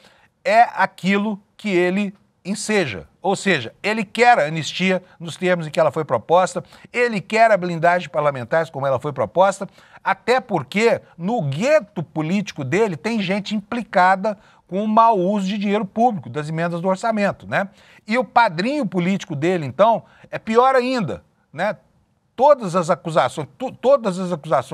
Speaker 1: é aquilo que ele enseja, ou seja, ele quer a anistia nos termos em que ela foi proposta, ele quer a blindagem de parlamentares como ela foi proposta, até porque no gueto político dele tem gente implicada com o mau uso de dinheiro público, das emendas do orçamento, né? E o padrinho político dele, então, é pior ainda, né? Todas as acusações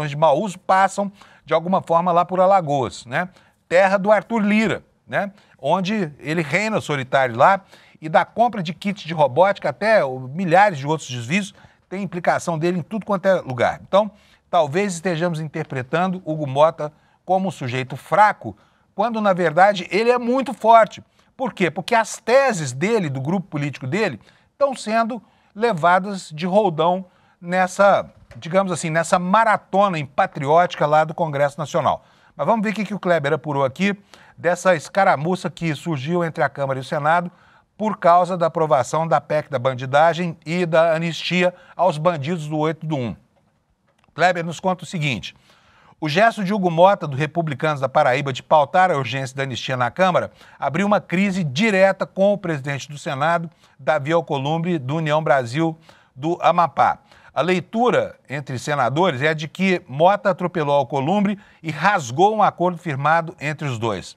Speaker 1: de mau uso passam, de alguma forma, lá por Alagoas, né? Terra do Arthur Lira, né? Onde ele reina solitário lá, e da compra de kits de robótica até milhares de outros desvios, tem implicação dele em tudo quanto é lugar. Então, talvez estejamos interpretando Hugo Motta como um sujeito fraco, quando, na verdade, ele é muito forte. Por quê? Porque as teses dele, do grupo político dele, estão sendo levadas de roldão nessa, digamos assim, nessa maratona patriótica lá do Congresso Nacional. Mas vamos ver o que o Kleber apurou aqui dessa escaramuça que surgiu entre a Câmara e o Senado por causa da aprovação da PEC da bandidagem e da anistia aos bandidos do 8 do 1. Kleber nos conta o seguinte: o gesto de Hugo Motta, do Republicanos da Paraíba, de pautar a urgência da anistia na Câmara, abriu uma crise direta com o presidente do Senado, Davi Alcolumbre, do União Brasil do Amapá. A leitura entre senadores é a de que Motta atropelou Alcolumbre e rasgou um acordo firmado entre os dois.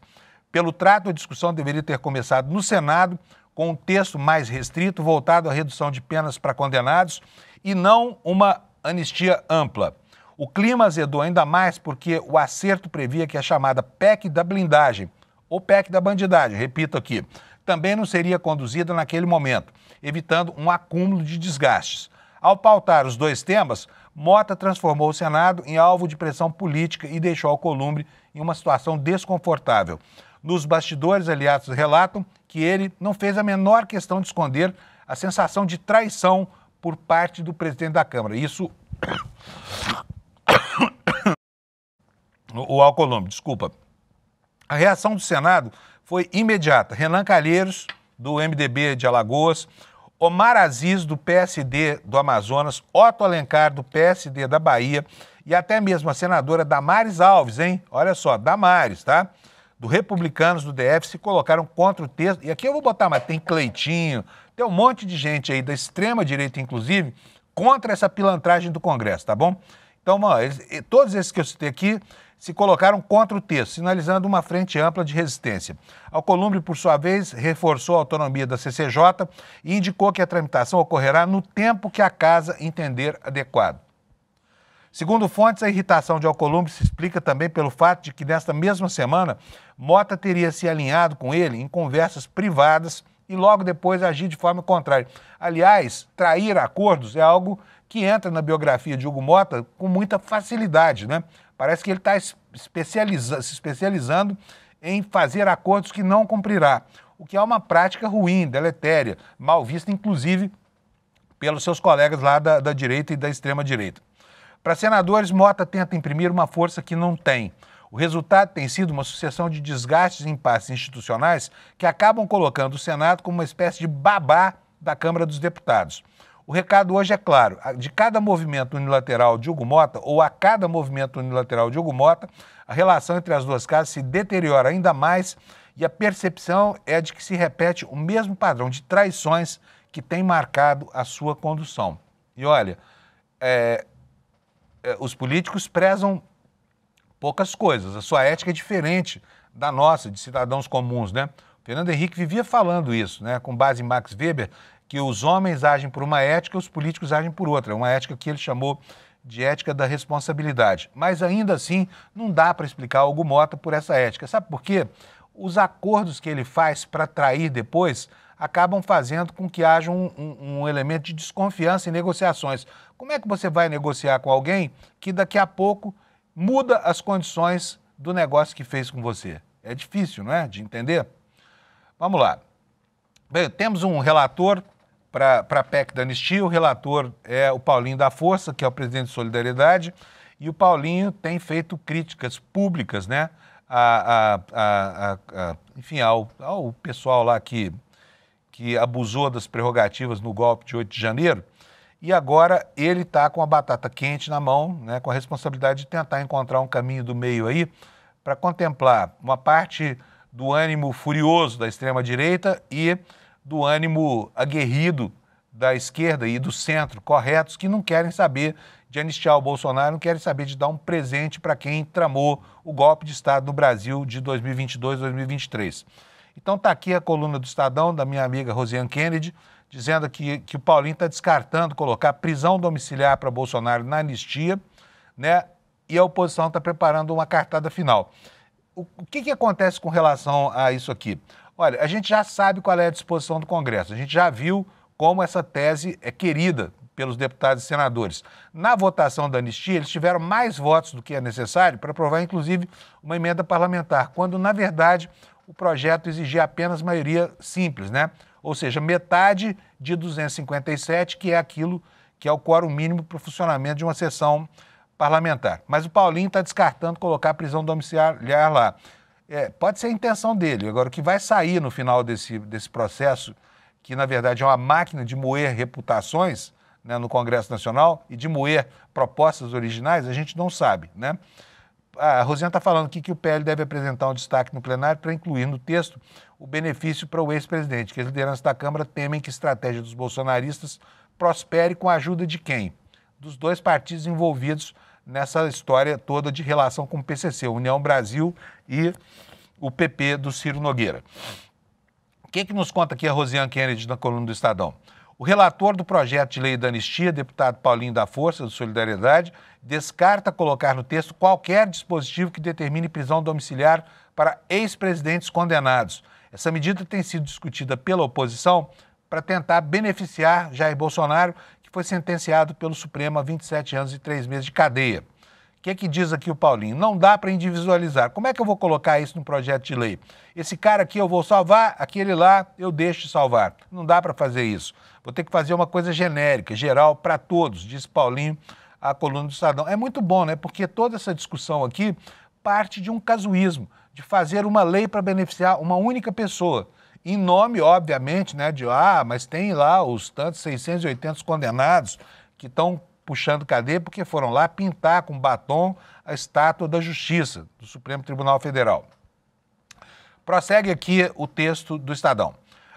Speaker 1: Pelo trato, a discussão deveria ter começado no Senado, com um texto mais restrito, voltado à redução de penas para condenados, e não uma anistia ampla. O clima azedou ainda mais porque o acerto previa que a chamada PEC da blindagem, ou PEC da bandidagem, repito aqui, também não seria conduzida naquele momento, evitando um acúmulo de desgastes. Ao pautar os dois temas, Motta transformou o Senado em alvo de pressão política e deixou Alcolumbre em uma situação desconfortável. Nos bastidores, aliados relatam que ele não fez a menor questão de esconder a sensação de traição por parte do presidente da Câmara. Isso... o Alcolumbre, desculpa. A reação do Senado foi imediata. Renan Calheiros, do MDB de Alagoas, Omar Aziz, do PSD do Amazonas, Otto Alencar, do PSD da Bahia, e até mesmo a senadora Damares Alves, hein? Olha só, Damares, tá? Do Republicanos do DF, se colocaram contra o texto. E aqui eu vou botar, mas tem Cleitinho, tem um monte de gente aí da extrema-direita, inclusive, contra essa pilantragem do Congresso, tá bom? Então, todos esses que eu citei aqui se colocaram contra o texto, sinalizando uma frente ampla de resistência. Alcolumbre, por sua vez, reforçou a autonomia da CCJ e indicou que a tramitação ocorrerá no tempo que a Casa entender adequado. Segundo fontes, a irritação de Alcolumbre se explica também pelo fato de que, nesta mesma semana, Motta teria se alinhado com ele em conversas privadas e logo depois agir de forma contrária. Aliás, trair acordos é algo que entra na biografia de Hugo Motta com muita facilidade, né? Parece que ele está se especializando em fazer acordos que não cumprirá, o que é uma prática ruim, deletéria, mal vista, inclusive, pelos seus colegas lá da direita e da extrema-direita. Para senadores, Motta tenta imprimir uma força que não tem. O resultado tem sido uma sucessão de desgastes e impasses institucionais que acabam colocando o Senado como uma espécie de babá da Câmara dos Deputados. O recado hoje é claro: de cada movimento unilateral de Hugo Motta, ou a cada movimento unilateral de Hugo Motta, a relação entre as duas casas se deteriora ainda mais e a percepção é de que se repete o mesmo padrão de traições que tem marcado a sua condução. E olha, os políticos prezam poucas coisas, a sua ética é diferente da nossa, de cidadãos comuns, né? O Fernando Henrique vivia falando isso, né, com base em Max Weber, que os homens agem por uma ética, os políticos agem por outra. Uma ética que ele chamou de ética da responsabilidade. Mas ainda assim, não dá para explicar Hugo Motta por essa ética. Sabe por quê? Os acordos que ele faz para trair depois acabam fazendo com que haja um elemento de desconfiança em negociações. Como é que você vai negociar com alguém que daqui a pouco muda as condições do negócio que fez com você? É difícil, não é? De entender? Vamos lá. Bem, temos um relator para a PEC da anistia. O relator é o Paulinho da Força, que é o presidente de Solidariedade, e o Paulinho tem feito críticas públicas, né, enfim, ao pessoal lá que abusou das prerrogativas no golpe de 8 de janeiro, e agora ele está com a batata quente na mão, né, com a responsabilidade de tentar encontrar um caminho do meio aí para contemplar uma parte do ânimo furioso da extrema-direita e do ânimo aguerrido da esquerda e do centro corretos que não querem saber de anistiar o Bolsonaro, não querem saber de dar um presente para quem tramou o golpe de Estado no Brasil de 2022, 2023. Então está aqui a coluna do Estadão, da minha amiga Rosiane Kennedy, dizendo que o Paulinho está descartando colocar prisão domiciliar para Bolsonaro na anistia, né? E a oposição está preparando uma cartada final. O que acontece com relação a isso aqui? Olha, a gente já sabe qual é a disposição do Congresso, a gente já viu como essa tese é querida pelos deputados e senadores. Na votação da anistia, eles tiveram mais votos do que é necessário para aprovar, inclusive, uma emenda parlamentar, quando, na verdade, o projeto exigia apenas maioria simples, né? Ou seja, metade de 257, que é aquilo que é o quórum mínimo para o funcionamento de uma sessão parlamentar. Mas o Paulinho está descartando colocar a prisão domiciliar lá. Pode ser a intenção dele. Agora, o que vai sair no final desse processo, que na verdade é uma máquina de moer reputações, né, no Congresso Nacional e de moer propostas originais, a gente não sabe, né? A Rosiane está falando aqui que o PL deve apresentar um destaque no plenário para incluir no texto o benefício para o ex-presidente, que as lideranças da Câmara temem que a estratégia dos bolsonaristas prospere com a ajuda de quem? Dos dois partidos envolvidos nessa história toda de relação com o PCC, União Brasil e o PP do Ciro Nogueira. O que nos conta aqui a Rosiane Kennedy na coluna do Estadão? O relator do projeto de lei da anistia, deputado Paulinho da Força, do Solidariedade, descarta colocar no texto qualquer dispositivo que determine prisão domiciliar para ex-presidentes condenados. Essa medida tem sido discutida pela oposição para tentar beneficiar Jair Bolsonaro, que foi sentenciado pelo Supremo a 27 anos e 3 meses de cadeia. O que diz aqui o Paulinho? Não dá para individualizar. Como é que eu vou colocar isso no projeto de lei? Esse cara aqui eu vou salvar, aquele lá eu deixo de salvar. Não dá para fazer isso. Vou ter que fazer uma coisa genérica, geral, para todos, diz Paulinho, a coluna do Estadão. É muito bom, né? Porque toda essa discussão aqui parte de um casuísmo, de fazer uma lei para beneficiar uma única pessoa. Em nome, obviamente, né, mas tem lá os tantos 680 condenados que estão puxando cadeia porque foram lá pintar com batom a estátua da Justiça do Supremo Tribunal Federal. Prossegue aqui o texto do Estadão.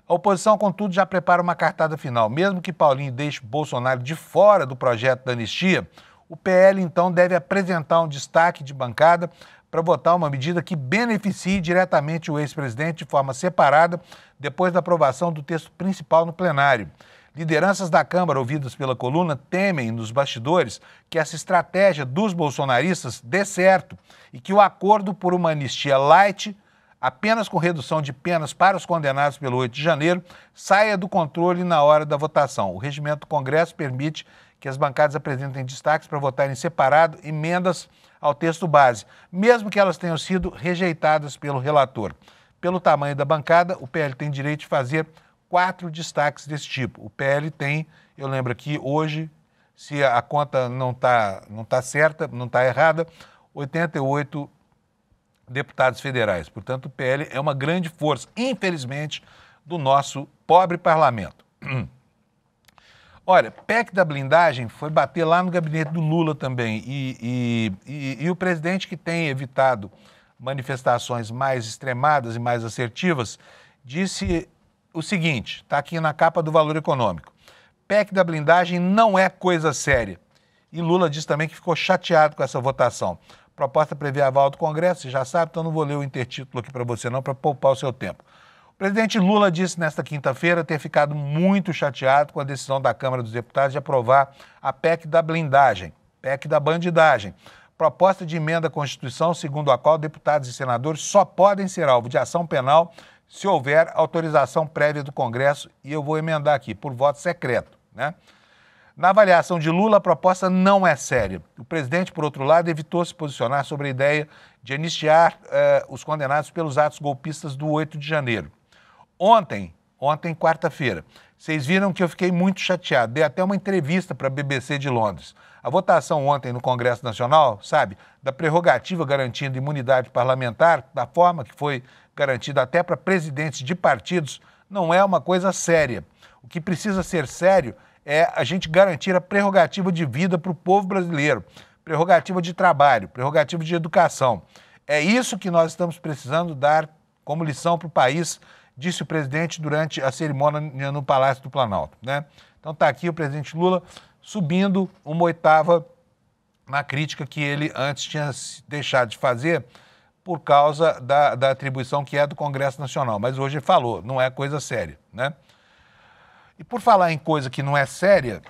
Speaker 1: A oposição, contudo, já prepara uma cartada final. Mesmo que Paulinho deixe Bolsonaro de fora do projeto da anistia, o PL, então, deve apresentar um destaque de bancada para votar uma medida que beneficie diretamente o ex-presidente de forma separada depois da aprovação do texto principal no plenário. Lideranças da Câmara, ouvidas pela coluna, temem nos bastidores que essa estratégia dos bolsonaristas dê certo e que o acordo por uma anistia light, apenas com redução de penas para os condenados pelo 8 de janeiro, saia do controle na hora da votação. O regimento do Congresso permite que as bancadas apresentem destaques para votarem separado emendas ao texto base, mesmo que elas tenham sido rejeitadas pelo relator. Pelo tamanho da bancada, o PL tem direito de fazer 4 destaques desse tipo. O PL tem, eu lembro aqui, hoje, se a conta não tá certa, não está errada, 88 deputados federais. Portanto, o PL é uma grande força, infelizmente, do nosso pobre parlamento. Olha, PEC da blindagem foi bater lá no gabinete do Lula também. E o presidente, que tem evitado manifestações mais extremadas e mais assertivas, disse o seguinte, está aqui na capa do Valor Econômico: PEC da blindagem não é coisa séria. E Lula disse também que ficou chateado com essa votação. A proposta prevê aval do Congresso, você já sabe, então não vou ler o intertítulo aqui para você não, para poupar o seu tempo. O presidente Lula disse nesta quinta-feira ter ficado muito chateado com a decisão da Câmara dos Deputados de aprovar a PEC da blindagem, PEC da bandidagem, proposta de emenda à Constituição segundo a qual deputados e senadores só podem ser alvo de ação penal se houver autorização prévia do Congresso, e eu vou emendar aqui, por voto secreto, né? Na avaliação de Lula, a proposta não é séria. O presidente, por outro lado, evitou se posicionar sobre a ideia de anistiar os condenados pelos atos golpistas do 8 de janeiro. Ontem, quarta-feira, vocês viram que eu fiquei muito chateado. Dei até uma entrevista para a BBC de Londres. A votação ontem no Congresso Nacional, sabe, da prerrogativa garantindo imunidade parlamentar, da forma que foi garantida até para presidentes de partidos, não é uma coisa séria. O que precisa ser sério é a gente garantir a prerrogativa de vida para o povo brasileiro, prerrogativa de trabalho, prerrogativa de educação. É isso que nós estamos precisando dar como lição para o país disse o presidente durante a cerimônia no Palácio do Planalto, né? Então está aqui o presidente Lula subindo uma oitava na crítica que ele antes tinha deixado de fazer por causa da atribuição que é do Congresso Nacional. Mas hoje ele falou, não é coisa séria, né? E por falar em coisa que não é séria,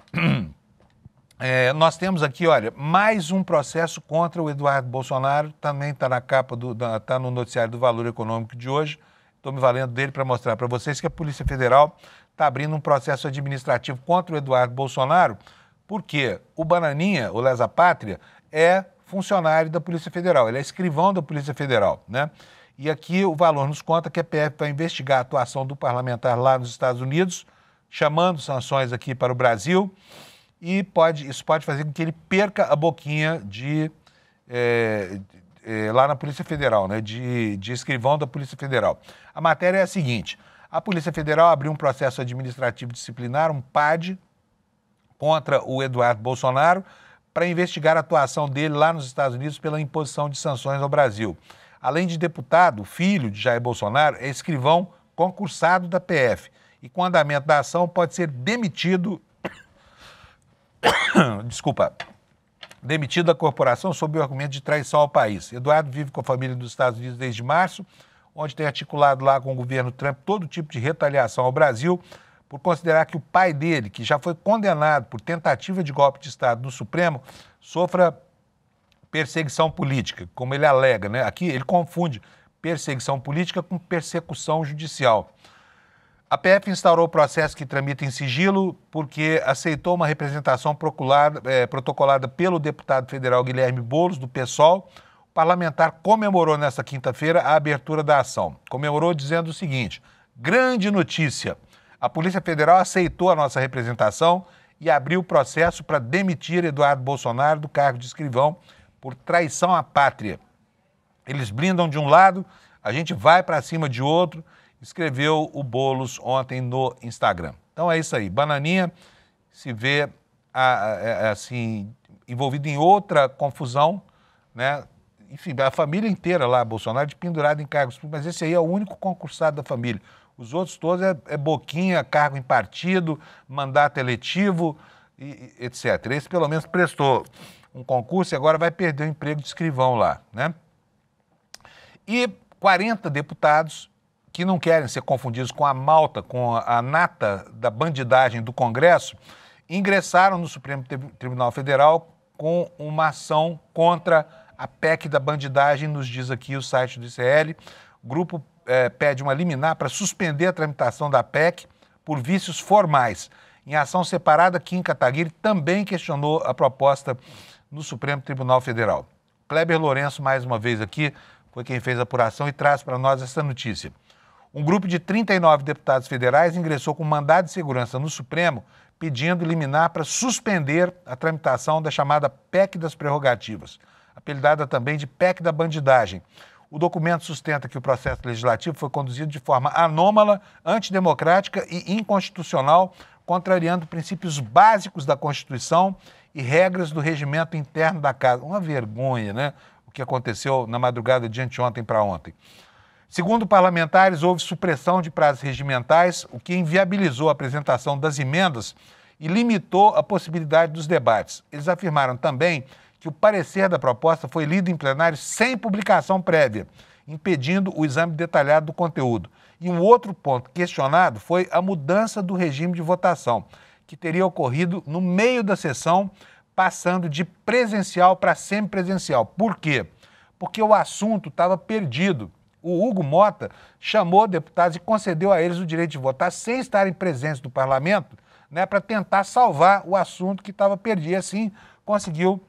Speaker 1: nós temos aqui, olha, mais um processo contra o Eduardo Bolsonaro, também está na capa, está no noticiário do Valor Econômico de hoje. Estou me valendo dele para mostrar para vocês que a Polícia Federal está abrindo um processo administrativo contra o Eduardo Bolsonaro, porque o Bananinha, o Lesa Pátria, é funcionário da Polícia Federal, ele é escrivão da Polícia Federal, né? E aqui o Valor nos conta que a PF vai investigar a atuação do parlamentar lá nos Estados Unidos, chamando sanções aqui para o Brasil, e isso pode fazer com que ele perca a boquinha lá na Polícia Federal, né, de escrivão da Polícia Federal. A matéria é a seguinte: a Polícia Federal abriu um processo administrativo disciplinar, um PAD, contra o Eduardo Bolsonaro, para investigar a atuação dele lá nos Estados Unidos pela imposição de sanções ao Brasil. Além de deputado, filho de Jair Bolsonaro, é escrivão concursado da PF e, com o andamento da ação, pode ser demitido demitido da corporação sob o argumento de traição ao país. Eduardo vive com a família dos Estados Unidos desde março, onde tem articulado lá com o governo Trump todo tipo de retaliação ao Brasil, por considerar que o pai dele, que já foi condenado por tentativa de golpe de Estado no Supremo, sofra perseguição política, como ele alega, né? Aqui ele confunde perseguição política com persecução judicial. A PF instaurou o processo que tramita em sigilo porque aceitou uma representação protocolada pelo deputado federal Guilherme Boulos, do PSOL. O parlamentar comemorou nesta quinta-feira a abertura da ação. Comemorou dizendo o seguinte: grande notícia, a Polícia Federal aceitou a nossa representação e abriu o processo para demitir Eduardo Bolsonaro do cargo de escrivão por traição à pátria. Eles blindam de um lado, a gente vai para cima de outro, escreveu o Boulos ontem no Instagram. Então é isso aí, Bananinha se vê assim, envolvido em outra confusão, né? Enfim, a família inteira lá, Bolsonaro, de pendurado em cargos públicos, mas esse aí é o único concursado da família. Os outros todos é boquinha, cargo em partido, mandato eletivo, etc. Esse pelo menos prestou um concurso e agora vai perder o emprego de escrivão lá, né? E 40 deputados que não querem ser confundidos com a malta, com a nata da bandidagem do Congresso, ingressaram no Supremo Tribunal Federal com uma ação contra a PEC da bandidagem, nos diz aqui o site do ICL. O grupo pede uma liminar para suspender a tramitação da PEC por vícios formais. Em ação separada, Kim Kataguiri também questionou a proposta no Supremo Tribunal Federal. Kleber Lourenço, mais uma vez aqui, foi quem fez a apuração e traz para nós essa notícia. Um grupo de 39 deputados federais ingressou com mandado de segurança no Supremo pedindo liminar para suspender a tramitação da chamada PEC das prerrogativas, apelidada também de PEC da bandidagem. O documento sustenta que o processo legislativo foi conduzido de forma anômala, antidemocrática e inconstitucional, contrariando princípios básicos da Constituição e regras do regimento interno da Casa. Uma vergonha, né? O que aconteceu na madrugada de anteontem para ontem. Segundo parlamentares, houve supressão de prazos regimentais, o que inviabilizou a apresentação das emendas e limitou a possibilidade dos debates. Eles afirmaram também que o parecer da proposta foi lido em plenário sem publicação prévia, impedindo o exame detalhado do conteúdo. E um outro ponto questionado foi a mudança do regime de votação, que teria ocorrido no meio da sessão, passando de presencial para semipresencial. Por quê? Porque o assunto estava perdido. O Hugo Mota chamou deputados e concedeu a eles o direito de votar sem estarem presentes no parlamento, né, para tentar salvar o assunto que estava perdido. E assim conseguiu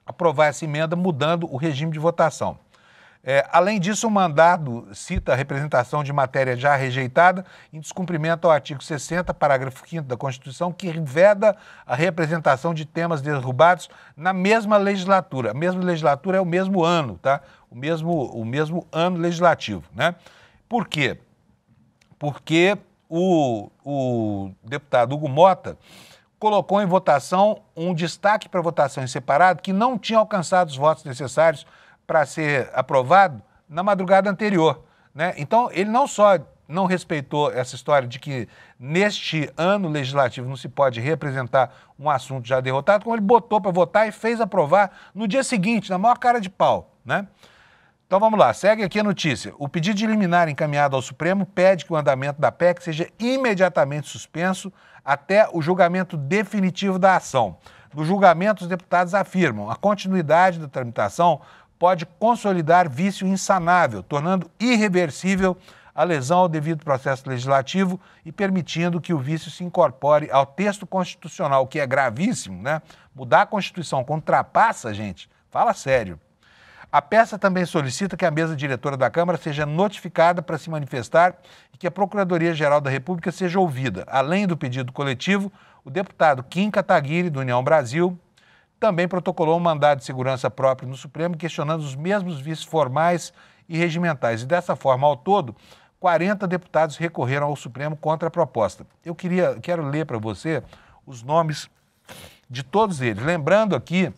Speaker 1: aprovar essa emenda mudando o regime de votação. Além disso, o mandado cita a representação de matéria já rejeitada em descumprimento ao artigo 60, parágrafo 5º da Constituição, que veda a representação de temas derrubados na mesma legislatura. A mesma legislatura é o mesmo ano, tá? O mesmo ano legislativo, né? Por quê? Porque o deputado Hugo Mota colocou em votação um destaque para votação em separado que não tinha alcançado os votos necessários para ser aprovado na madrugada anterior, né? Então, ele não só não respeitou essa história de que neste ano legislativo não se pode representar um assunto já derrotado, como ele botou para votar e fez aprovar no dia seguinte, na maior cara de pau, né? Então vamos lá, segue aqui a notícia. O pedido de liminar encaminhado ao Supremo pede que o andamento da PEC seja imediatamente suspenso até o julgamento definitivo da ação. No julgamento, os deputados afirmam a continuidade da tramitação pode consolidar vício insanável, tornando irreversível a lesão ao devido processo legislativo e permitindo que o vício se incorpore ao texto constitucional, o que é gravíssimo, né? Mudar a Constituição quando ultrapassa, gente, fala sério. A peça também solicita que a mesa diretora da Câmara seja notificada para se manifestar e que a Procuradoria-Geral da República seja ouvida. Além do pedido coletivo, o deputado Kim Kataguiri, do União Brasil, também protocolou um mandado de segurança próprio no Supremo, questionando os mesmos vícios formais e regimentais. E dessa forma, ao todo, 40 deputados recorreram ao Supremo contra a proposta. Quero ler para você os nomes de todos eles. Lembrando aqui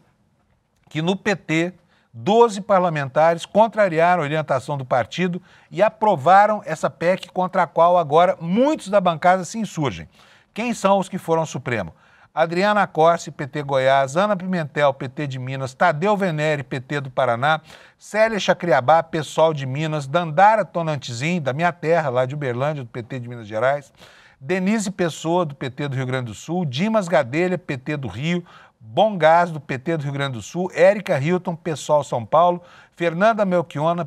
Speaker 1: que no PT, 12 parlamentares contrariaram a orientação do partido e aprovaram essa PEC contra a qual agora muitos da bancada se insurgem. Quem são os que foram ao Supremo? Adriana Corsi, PT Goiás, Ana Pimentel, PT de Minas, Tadeu Venere, PT do Paraná, Célia Chacriabá, PSOL de Minas, Dandara Tonantizin, da minha terra, lá de Uberlândia, do PT de Minas Gerais, Denise Pessoa, do PT do Rio Grande do Sul, Dimas Gadelha, PT do Rio, Bom Gás, do PT do Rio Grande do Sul, Érica Hilton, PSOL São Paulo, Fernanda Melchiona,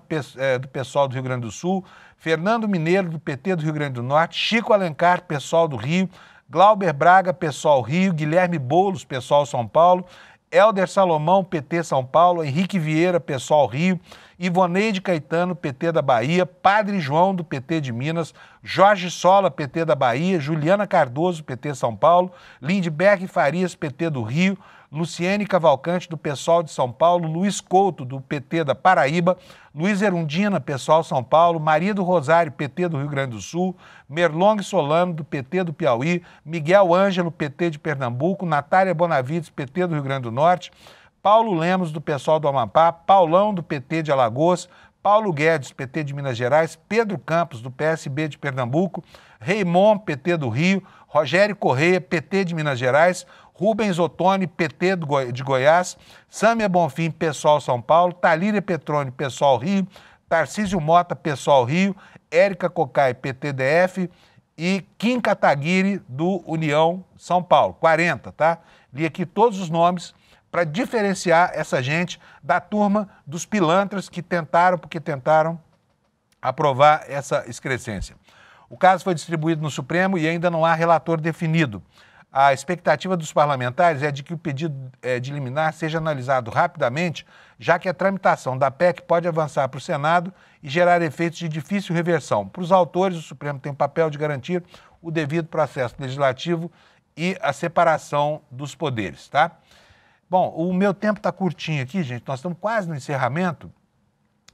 Speaker 1: do PSOL do Rio Grande do Sul, Fernando Mineiro, do PT do Rio Grande do Norte, Chico Alencar, PSOL do Rio, Glauber Braga, PSOL Rio, Guilherme Boulos, PSOL São Paulo, Helder Salomão, PT São Paulo, Henrique Vieira, PSOL Rio, Ivoneide Caetano, PT da Bahia, Padre João, do PT de Minas, Jorge Sola, PT da Bahia, Juliana Cardoso, PT São Paulo, Lindbergh Farias, PT do Rio, Luciene Cavalcante, do PSOL de São Paulo, Luiz Couto, do PT da Paraíba, Luiz Erundina, PSOL São Paulo, Maria do Rosário, PT do Rio Grande do Sul, Merlong Solano, do PT do Piauí, Miguel Ângelo, PT de Pernambuco, Natália Bonavides, PT do Rio Grande do Norte, Paulo Lemos, do PSOL do Amapá, Paulão, do PT de Alagoas, Paulo Guedes, PT de Minas Gerais, Pedro Campos, do PSB de Pernambuco, Raymond, PT do Rio, Rogério Correia, PT de Minas Gerais, Rubens Ottoni, PT de Goiás, Sâmia Bonfim, PSOL São Paulo, Talíria Petroni, PSOL Rio, Tarcísio Mota, PSOL Rio, Érica Cocai, PTDF e Kim Kataguiri, do União São Paulo. 40, tá? Li aqui todos os nomes para diferenciar essa gente da turma dos pilantras que tentaram aprovar essa excrescência. O caso foi distribuído no Supremo e ainda não há relator definido. A expectativa dos parlamentares é de que o pedido de liminar seja analisado rapidamente, já que a tramitação da PEC pode avançar para o Senado e gerar efeitos de difícil reversão. Para os autores, o Supremo tem o papel de garantir o devido processo legislativo e a separação dos poderes, tá? Bom, o meu tempo está curtinho aqui, gente, nós estamos quase no encerramento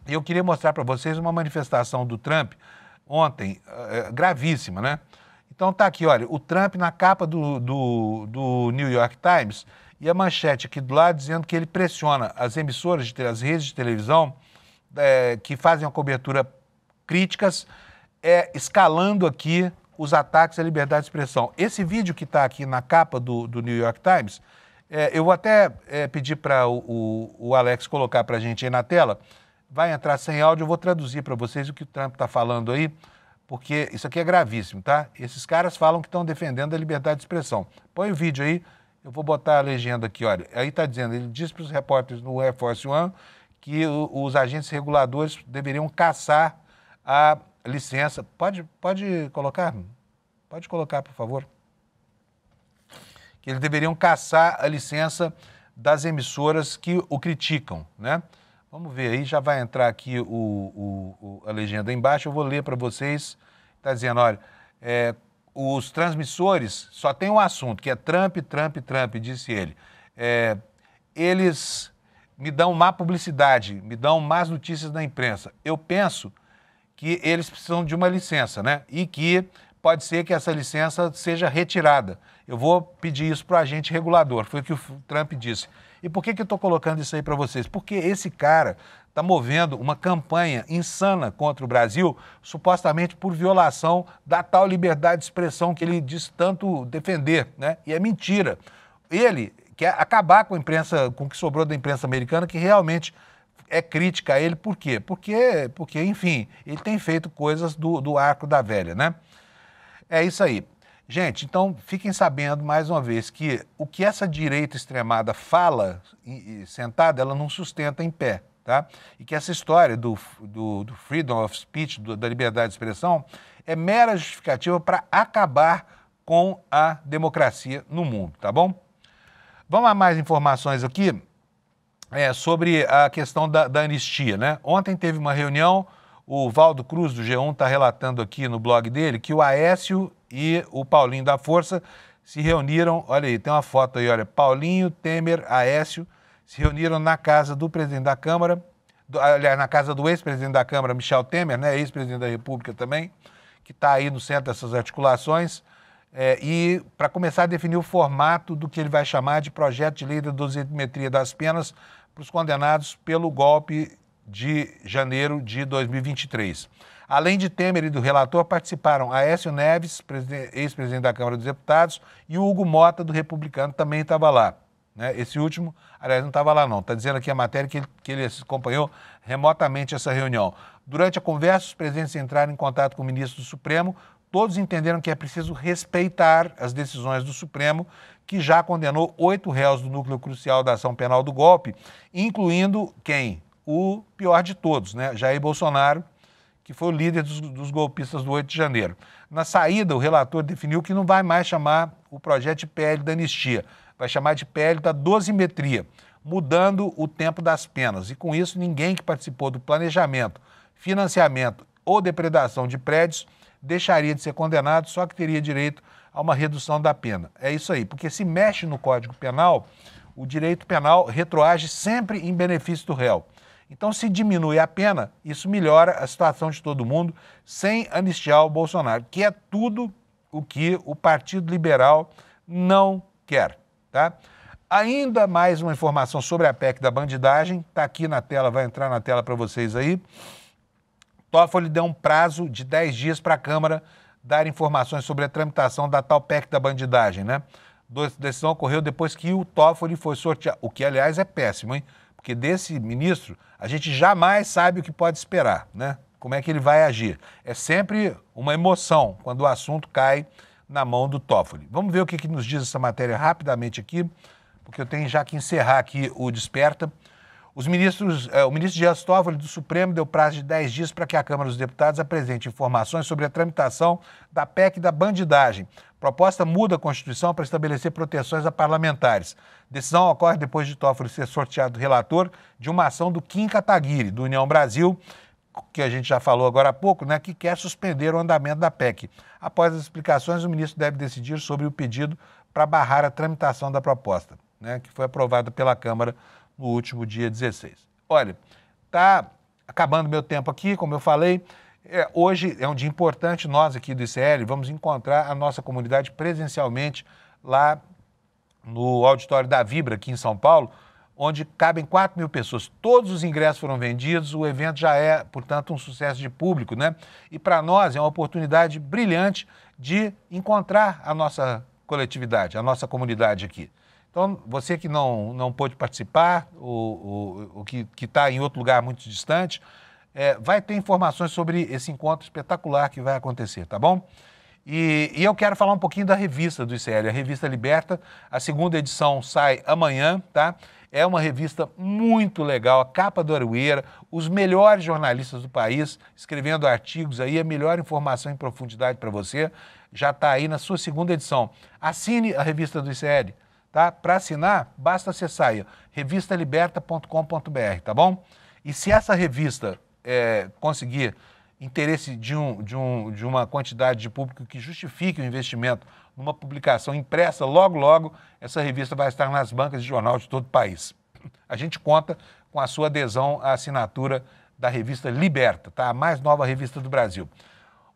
Speaker 1: e eu queria mostrar para vocês uma manifestação do Trump ontem, gravíssima, né? Então tá aqui, olha, o Trump na capa do New York Times e a manchete aqui do lado dizendo que ele pressiona as emissoras, as redes de televisão que fazem a cobertura críticas, escalando aqui os ataques à liberdade de expressão. Esse vídeo que está aqui na capa do New York Times, eu vou até pedir para o Alex colocar para a gente aí na tela, vai entrar sem áudio, eu vou traduzir para vocês o que o Trump está falando aí, porque isso aqui é gravíssimo, tá? Esses caras falam que estão defendendo a liberdade de expressão. Põe o vídeo aí, eu vou botar a legenda aqui, olha. Aí está dizendo, ele diz para os repórteres no Air Force One que os agentes reguladores deveriam caçar a licença. Pode colocar? Pode colocar, por favor. Que eles deveriam caçar a licença das emissoras que o criticam, né? Vamos ver aí, já vai entrar aqui a legenda embaixo, eu vou ler para vocês. Está dizendo, olha, os transmissores só tem um assunto, que é Trump, Trump, Trump, disse ele. Eles me dão má publicidade, me dão más notícias na imprensa. Eu penso que eles precisam de uma licença, né? E que pode ser que essa licença seja retirada. Eu vou pedir isso para o agente regulador, foi o que o Trump disse. E por que eu estou colocando isso aí para vocês? Porque esse cara está movendo uma campanha insana contra o Brasil, supostamente por violação da tal liberdade de expressão que ele diz tanto defender, né? E é mentira. Ele quer acabar com a imprensa, com o que sobrou da imprensa americana, que realmente é crítica a ele. Por quê? Porque enfim, ele tem feito coisas do arco da velha, né? É isso aí. Gente, então fiquem sabendo, mais uma vez, que o que essa direita extremada fala sentada, ela não sustenta em pé, tá? E que essa história do freedom of speech, da liberdade de expressão, é mera justificativa para acabar com a democracia no mundo, tá bom? Vamos a mais informações aqui sobre a questão da anistia, né? Ontem teve uma reunião, o Valdo Cruz, do G1, está relatando aqui no blog dele que o Aécio e o Paulinho da Força se reuniram, olha aí, tem uma foto aí, olha, Paulinho, Temer, Aécio, se reuniram na casa do presidente da Câmara, aliás, na casa do ex-presidente da Câmara, Michel Temer, né, ex-presidente da República também, que está aí no centro dessas articulações, e para começar a definir o formato do que ele vai chamar de projeto de lei da dosimetria das penas para os condenados pelo golpe de janeiro de 2023. Além de Temer e do relator, participaram Aécio Neves, ex-presidente da Câmara dos Deputados, e o Hugo Mota, do Republicano, também estava lá. Né? Esse último, aliás, não estava lá não, está dizendo aqui a matéria que ele acompanhou remotamente essa reunião. Durante a conversa, os presidentes entraram em contato com o ministro do Supremo, todos entenderam que é preciso respeitar as decisões do Supremo, que já condenou 8 réus do núcleo crucial da ação penal do golpe, incluindo quem? O pior de todos, né? Jair Bolsonaro, que foi o líder dos golpistas do 8 de janeiro. Na saída, o relator definiu que não vai mais chamar o projeto de PL da anistia, vai chamar de PL da dosimetria, mudando o tempo das penas. E com isso, ninguém que participou do planejamento, financiamento ou depredação de prédios deixaria de ser condenado, só que teria direito a uma redução da pena. É isso aí, porque se mexe no Código Penal, o direito penal retroage sempre em benefício do réu. Então, se diminui a pena, isso melhora a situação de todo mundo, sem anistiar o Bolsonaro, que é tudo o que o Partido Liberal não quer, tá? Ainda mais uma informação sobre a PEC da bandidagem, está aqui na tela, vai entrar na tela para vocês aí. Toffoli deu um prazo de 10 dias para a Câmara dar informações sobre a tramitação da tal PEC da bandidagem, né? A decisão ocorreu depois que o Toffoli foi sorteado, o que, aliás, é péssimo, hein? Porque desse ministro, a gente jamais sabe o que pode esperar, né? Como é que ele vai agir. É sempre uma emoção quando o assunto cai na mão do Toffoli. Vamos ver o que nos diz essa matéria rapidamente aqui, porque eu tenho já que encerrar aqui o Desperta. O ministro Dias Toffoli do Supremo deu prazo de 10 dias para que a Câmara dos Deputados apresente informações sobre a tramitação da PEC da bandidagem. A proposta muda a Constituição para estabelecer proteções a parlamentares. Decisão ocorre depois de Toffoli ser sorteado relator de uma ação do Kim Kataguiri, do União Brasil, que a gente já falou agora há pouco, né, que quer suspender o andamento da PEC. Após as explicações, o ministro deve decidir sobre o pedido para barrar a tramitação da proposta, né, que foi aprovada pela Câmara no último dia 16. Olha, está acabando meu tempo aqui, como eu falei. Hoje é um dia importante, nós aqui do ICL vamos encontrar a nossa comunidade presencialmente lá no auditório da Vibra, aqui em São Paulo, onde cabem 4.000 pessoas. Todos os ingressos foram vendidos, o evento já é, portanto, um sucesso de público, né? E para nós é uma oportunidade brilhante de encontrar a nossa coletividade, a nossa comunidade aqui. Então, você que não pôde participar, ou que está em outro lugar muito distante, vai ter informações sobre esse encontro espetacular que vai acontecer, tá bom? E eu quero falar um pouquinho da revista do ICL, a Revista Liberta. A segunda edição sai amanhã, tá? É uma revista muito legal, a capa do Aroeira, os melhores jornalistas do país escrevendo artigos aí, a melhor informação em profundidade para você. Já está aí na sua segunda edição. Assine a revista do ICL. Tá? Para assinar, basta acessar aí, revistaliberta.com.br, tá bom? E se essa revista conseguir interesse de uma quantidade de público que justifique o investimento numa publicação impressa, logo, logo, essa revista vai estar nas bancas de jornal de todo o país. A gente conta com a sua adesão à assinatura da revista Liberta, tá? A mais nova revista do Brasil.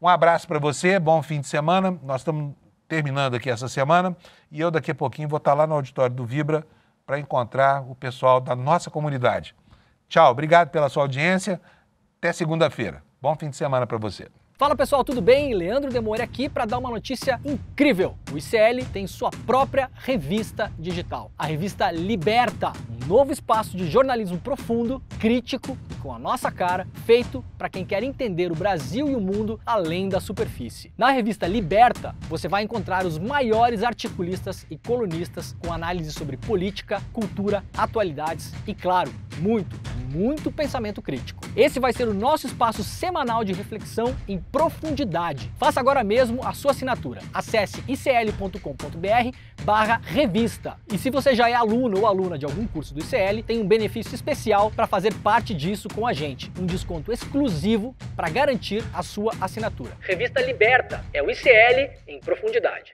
Speaker 1: Um abraço para você, bom fim de semana. Nós estamos terminando aqui essa semana e eu daqui a pouquinho vou estar lá no auditório do Vibra para encontrar o pessoal da nossa comunidade. Tchau, obrigado pela sua audiência. Até segunda-feira. Bom fim de semana para você.
Speaker 3: Fala pessoal, tudo bem? Leandro Demore aqui para dar uma notícia incrível. O ICL tem sua própria revista digital, a revista Liberta, um novo espaço de jornalismo profundo, crítico, com a nossa cara, feito para quem quer entender o Brasil e o mundo além da superfície. Na revista Liberta, você vai encontrar os maiores articulistas e colunistas com análise sobre política, cultura, atualidades e, claro, muito pensamento crítico. Esse vai ser o nosso espaço semanal de reflexão em profundidade. Faça agora mesmo a sua assinatura. Acesse icl.com.br/revista. E se você já é aluno ou aluna de algum curso do ICL, tem um benefício especial para fazer parte disso com a gente. Um desconto exclusivo para garantir a sua assinatura. Revista Liberta é o ICL em profundidade.